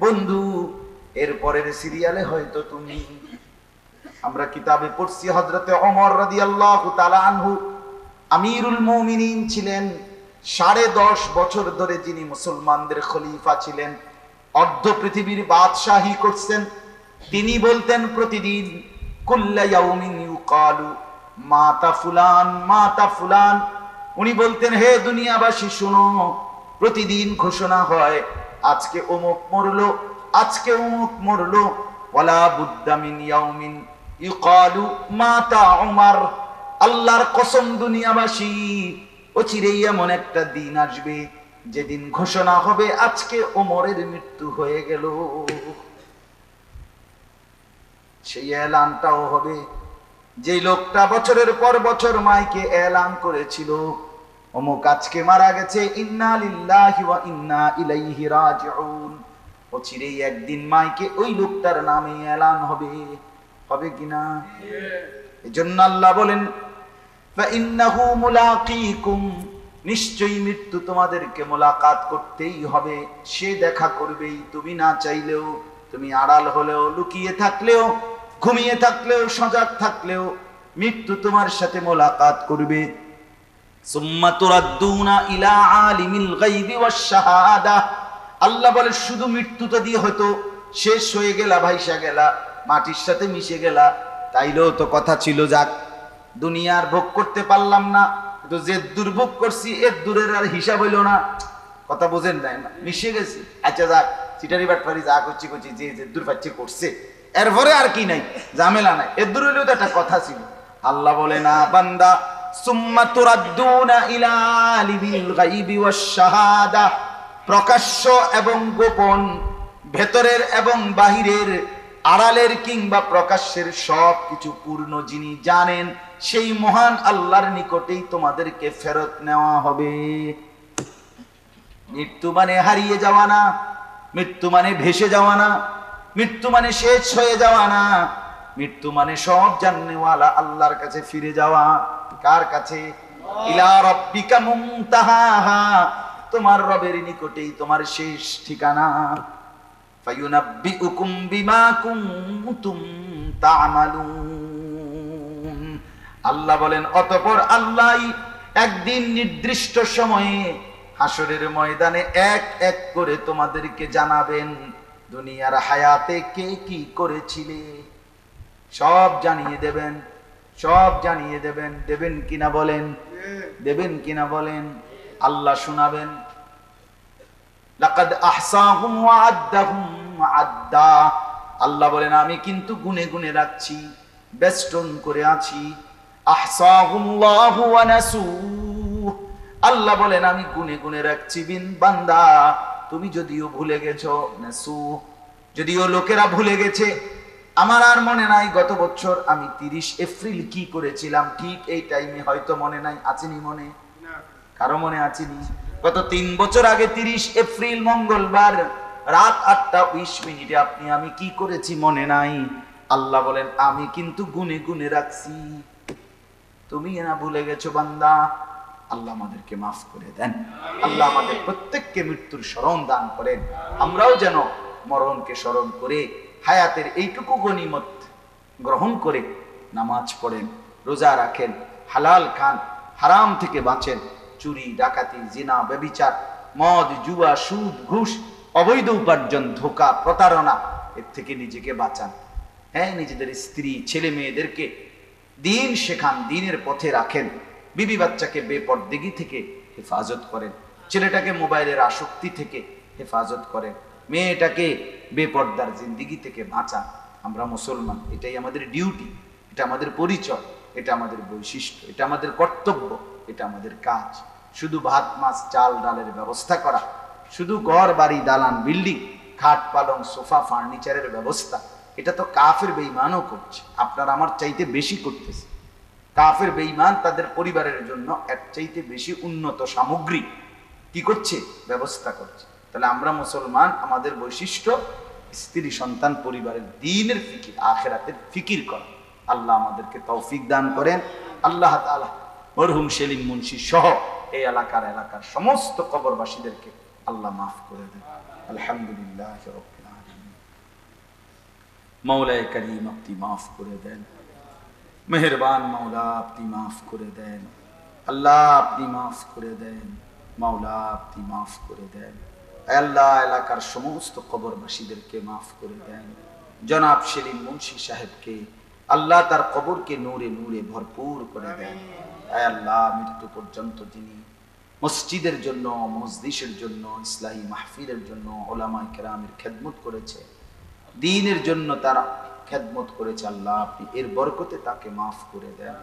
বন্ধু, এরপরের সিরিয়ালে হয়তো তুমি, আমরা কিতাবে পড়ছি হযরতে ওমর রাদিয়াল্লাহু তাআলা আনহু আমিরুল মুমিনিন ছিলেন, 10.5 বছর ধরে যিনি মুসলমানদের খলিফা ছিলেন, অর্ধ পৃথিবীর বাদশাহী করছেন। তিনি বলতেন প্রতিদিন, কুল্লা ইয়াউমিন ইউকালু মাতা ফুলান মাতা ফুলান, উনি বলতেন হে দুনিয়াবাসী শুনো, প্রতিদিন ঘোষণা হয় আজকে অমুক মরলো, আজকে অমুক মরলো, ওয়ালা বুদ্দা মিন ইয়াউমিন ইউকালু মাতা উমর, আল্লাহর কসম দুনিয়াবাসী অচিরেই এমন একটা দিন আসবে যেদিন ঘোষণা হবে আজকে ওমরের মৃত্যু হয়ে গেল। সেই এলানটাও হবে যে লোকটা বছরের পর বছর মাইকে এলান করেছিল অমুক আজকে মারা গেছে, ইন্না লিল্লাহি ওয়া ইন্না ইলাইহি রাজিউন, অচিরেই একদিন মাইকে ওই লোকটার নামে এলান হবে, হবে কিনা? এজন্য আল্লাহ বলেন ফাইন্নাহু মুলাকীকুম, নিশ্চয়ই মৃত্যু তোমাদেরকে মোলাকাত করতেই হবে, সে দেখা করবেই, তুমি না চাইলেও, তুমি আড়াল হলেও, লুকিয়ে থাকলেও, ঘুমিয়ে থাকলেও, সজাগ থাকলেও মৃত্যু তোমার সাথে মোলাকাত করবে। সুম্মা তুরাদ্দুনা ইলা আলিমিল গায়বি ওয়াশ শাহাদা, আল্লাহ বলে শুধু মৃত্যুটা দিয়ে হয়তো শেষ হয়ে গেলা, ভাইসা গেলা, মাটির সাথে মিশে গেলা, তাইলেও তো কথা ছিল যাক দুনিয়ার ভোগ করতে পারলাম না, তো যে দুর্ভোগ করছি এর দূরের আর হিসাব হইল না, কথা বোঝেন নাই না, মিশে গেছি, আচ্ছা যাক চিটারি বাটপারি যা করছি করছি, যে যে দূর পাচ্ছে করছে, এরপরে আর কি নাই, ঝামেলা নাই, এর দূর হইলেও তো একটা কথা ছিল। আল্লাহ বলে না বান্দা, সুম্মা তুরাদ্দুনা ইলা আলিমিল গায়বি ওয়াশ শাহাদা, প্রকাশ্য এবং গোপন, ভেতরের এবং বাহিরের, আড়ালের কিংবা প্রকাশ্যের সব কিছু পূর্ণ যিনি জানেন, সেই মহান আল্লাহর নিকটেই তোমাদেরকে ফেরত নেওয়া হবে। মৃত্যু মানে হারিয়ে যাওয়া না, মৃত্যু মানে ভেসে যাওয়া না, মৃত্যু মানে শেষ হয়ে যাওয়া না, মৃত্যু মানে সব জাননেওয়ালা আল্লাহর কাছে ফিরে যাওয়া। কার কাছে? ইলা রাব্বিকা মুনতাহাহা, তোমার রবের নিকটেই তোমার শেষ ঠিকানা। ফায়ুনাব্বিউকুম বিমা কুনতুম তা'মালুন। আল্লাহ বলেন অতঃপর আল্লাহই একদিন নির্দিষ্ট সময়ে হাসরের ময়দানে এক এক করে তোমাদেরকে জানাবেন দুনিয়ার হায়াতে কে কি করেছিলে, সব জানিয়ে দেবেন, সব জানিয়ে দেবেন। দেবেন কিনা বলেন? দেবেন কিনা বলেন? আল্লাহ শোনাবেন। লাকাদ আহসাহুম ওয়া আদ্দাহুম আদ্দা। আল্লাহ বলেন আমি কিন্তু গুনে গুনে রাখছি, বেষ্টন করে আছি। আহসাহুল্লাহু ওয়া নাসু। আল্লাহ বলেন আমি গুনে গুনে রাখছি বিন বান্দা, তুমি যদিও ভুলে গেছো। নাসু, যদিও লোকেরা ভুলে গেছে। আমার আর মনে নাই গত বছর আমি 30 এপ্রিল কি করেছিলাম, ঠিক এই টাইমে হয়তো মনে নাই। আছেনি মনে? কারো মনে আছেনি? গত 3 বছর আগে 30 এপ্রিল মঙ্গলবার রাত 8:20 আপনি আমি কি করেছি মনে নাই। আল্লাহ বলেন আমি কিন্তু গুনে গুনে রাখছি, তুমি না ভুলে গেছো বান্দা। আল্লাহ আমাদেরকে মাফ করে দেন। আল্লাহ আমাদের প্রত্যেককে মৃত্যুর স্মরণ দান করেন। আমরাও যেন মরণকে স্মরণ করে হায়াতের এইটুকু গনিমত গ্রহণ করে নামাজ পড়েন, রোজা রাখেন, হালাল খান, হারাম থেকে বাঁচেন। চুরি, ডাকাতি, জিনা, ব্যভিচার, মদ, জুয়া, সুদ, ঘুষ, অবৈধ উপার্জন, ধোঁকা, প্রতারণা, এর থেকে নিজেকে বাঁচান। হ্যাঁ, নিজেদের স্ত্রী, ছেলে মেয়েদেরকে দিন শেখান, দিনের পথে রাখেন। বিবি বাচ্চাকে বেপরদেগি থেকে হেফাজত করেন, ছেলেটাকে মোবাইলের আসক্তি থেকে হেফাজত করেন, মেয়েটাকে বেপর্দার জিন্দিগি থেকে বাঁচান। আমরা মুসলমান, এটাই আমাদের ডিউটি, এটা আমাদের পরিচয়, এটা আমাদের বৈশিষ্ট্য, এটা আমাদের কর্তব্য, এটা আমাদের কাজ। শুধু ভাত মাছ চাল ডালের ব্যবস্থা করা, শুধু ঘর বাড়ি দালান বিল্ডিং, খাট পালং সোফা ফার্নিচারের ব্যবস্থা, এটা তো কাফের বেঈমানও করছে। আপনার আমার চাইতে বেশি করতেছে। কাফের বেঈমান তাদের পরিবারের জন্য এর চাইতে বেশি উন্নত সামগ্রী কি করছে? ব্যবস্থা করছে। তাহলে আমরা মুসলমান, আমাদের বৈশিষ্ট্য স্ত্রী, সন্তান, পরিবারের দ্বীনের ফিকির, আখিরাতের ফিকির করা। আল্লাহ আমাদেরকে তৌফিক দান করেন। আল্লাহ তাআলা মরহুম সেলিম মুন্সি সহ এই এলাকার সমস্ত কবরবাসীদেরকে আল্লাহ মাফ করে দেন। আলহামদুলিল্লাহ রাব্বিল আলামিন। মাওলায়ে কারীম আপনি মাফ করে দেন, মেহেরবান মাওলা আপনি মাফ করে দেন। আল্লাহ আপনি মাফ করে দেন, মাওলা আপনি মাফ করে দেন। আল্লাহ এলাকার সমস্ত কবরবাসীদেরকে মাফ করে দেন। জনাব সেলিম মুন্সি সাহেবকে আল্লাহ তার কবরকে নূরে নূরে ভরপুর করে দেন। আল্লাহ মৃত্যু পর্যন্ত যিনি মসজিদের জন্য, মজলিসের জন্য, ইসলাহী মাহফিলের জন্য উলামায়ে কেরামের খেদমত করেছে, দ্বীনের জন্য তারা খেদমত করেছে, আল্লাহ আপনি এর বরকতে তাকে মাফ করে দেন,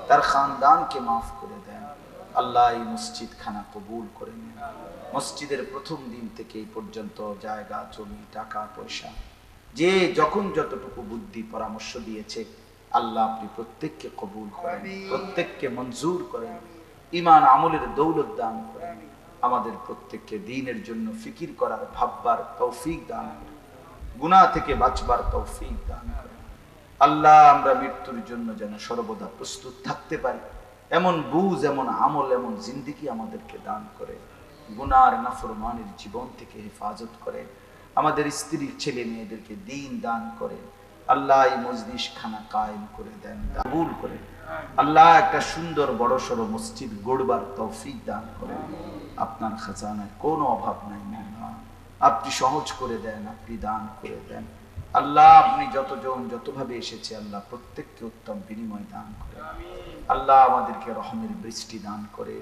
তার খানদানকে মাফ করে দেন। আল্লাহ এই মসজিদ খানা কবুল করে নেন। মসজিদের প্রথম দিন থেকে এই পর্যন্ত জায়গা জমি টাকা পয়সা যে যখন যতটুকু বুদ্ধি পরামর্শ দিয়েছে, আল্লাহ আপনি প্রত্যেককে কবুল করেন, প্রত্যেককে মঞ্জুর করেন, ঈমান আমলের দৌলত দান করেন। আমাদের প্রত্যেককে দ্বীনের জন্য ফিকির করার, ভাববার তৌফিক দান করেন, গুনাহ থেকে বাঁচবার তৌফিক দান করেন। আল্লাহ আমরা মৃত্যুর জন্য যেন সর্বদা প্রস্তুত থাকতে পারি, এমন বুঝ, এমন আমল, এমন জিন্দেগি আমাদেরকে দান করে। গুনার নাফরমানের জীবন থেকে হেফাজত করে। আমাদের স্ত্রী ছেলে মেয়েদেরকে দ্বীন দান করে। আল্লাহ এই মজলিস খানা কায়েম করে দেন, কবুল করে। আল্লাহ একটা সুন্দর বড় সড়ো মসজিদ গড়বার তৌফিক দান করেন। আপনার খাজানায় কোনো অভাব নাই মাওলা, আপনি সহজ করে দেন, আপনি দান করে দেন। আল্লাহ আপনি যতজন যতভাবে এসেছে, আল্লাহ প্রত্যেককে উত্তম বিনিময় দান করে। আল্লাহ আমাদেরকে রহমের বৃষ্টি দান করে।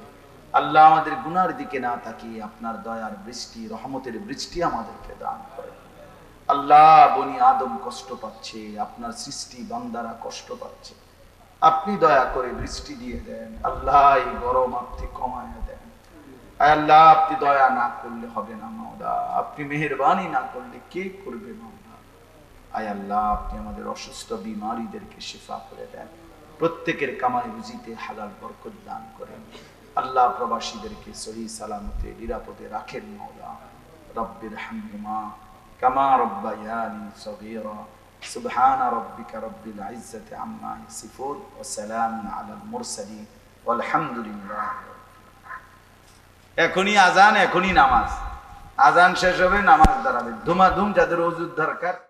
আল্লাহ আমাদের গুনার দিকে না তাকিয়ে আপনার দয়ার বৃষ্টি, রহমতের বৃষ্টি আমাদেরকে দান করে। আল্লাহ বনি আদম কষ্ট পাচ্ছে, আপনার সৃষ্টি বান্দারা কষ্ট পাচ্ছে, আপনি দয়া করে বৃষ্টি দিয়ে দেন। আল্লাহ এই গরম আপনি কমায় দেন। আল্লাহ আপনি দয়া না করলে হবে না মাওলা, আপনি মেহেরবানি না করলে কে করবে মাওলা। আয় আল্লাহ আপনি আমাদের অসুস্থ বিমারীদেরকে শিফা করে দেন, প্রত্যেকের কামাই রুজিতে হালাল বরকত দান করেন। আল্লাহ প্রবাসীদেরকে সহি সালামতে নিরাপদে রাখেন মাওলা। রব্বিরহামহুমা কামা রব্বায়ানি সগীরা সুবহানা রাব্বিকা রব্বিল ইজ্জাতি আম্মা ইয়াসিফুন ওয়া সালামুন আলাল মুরসালিন ওয়ালহামদুলিল্লাহ। এখনই আজান, এখনই নামাজ। আজান শেষ হবে, নামাজ দাঁড়াবে। ধুমাধুম যাদের ওযুর দরকার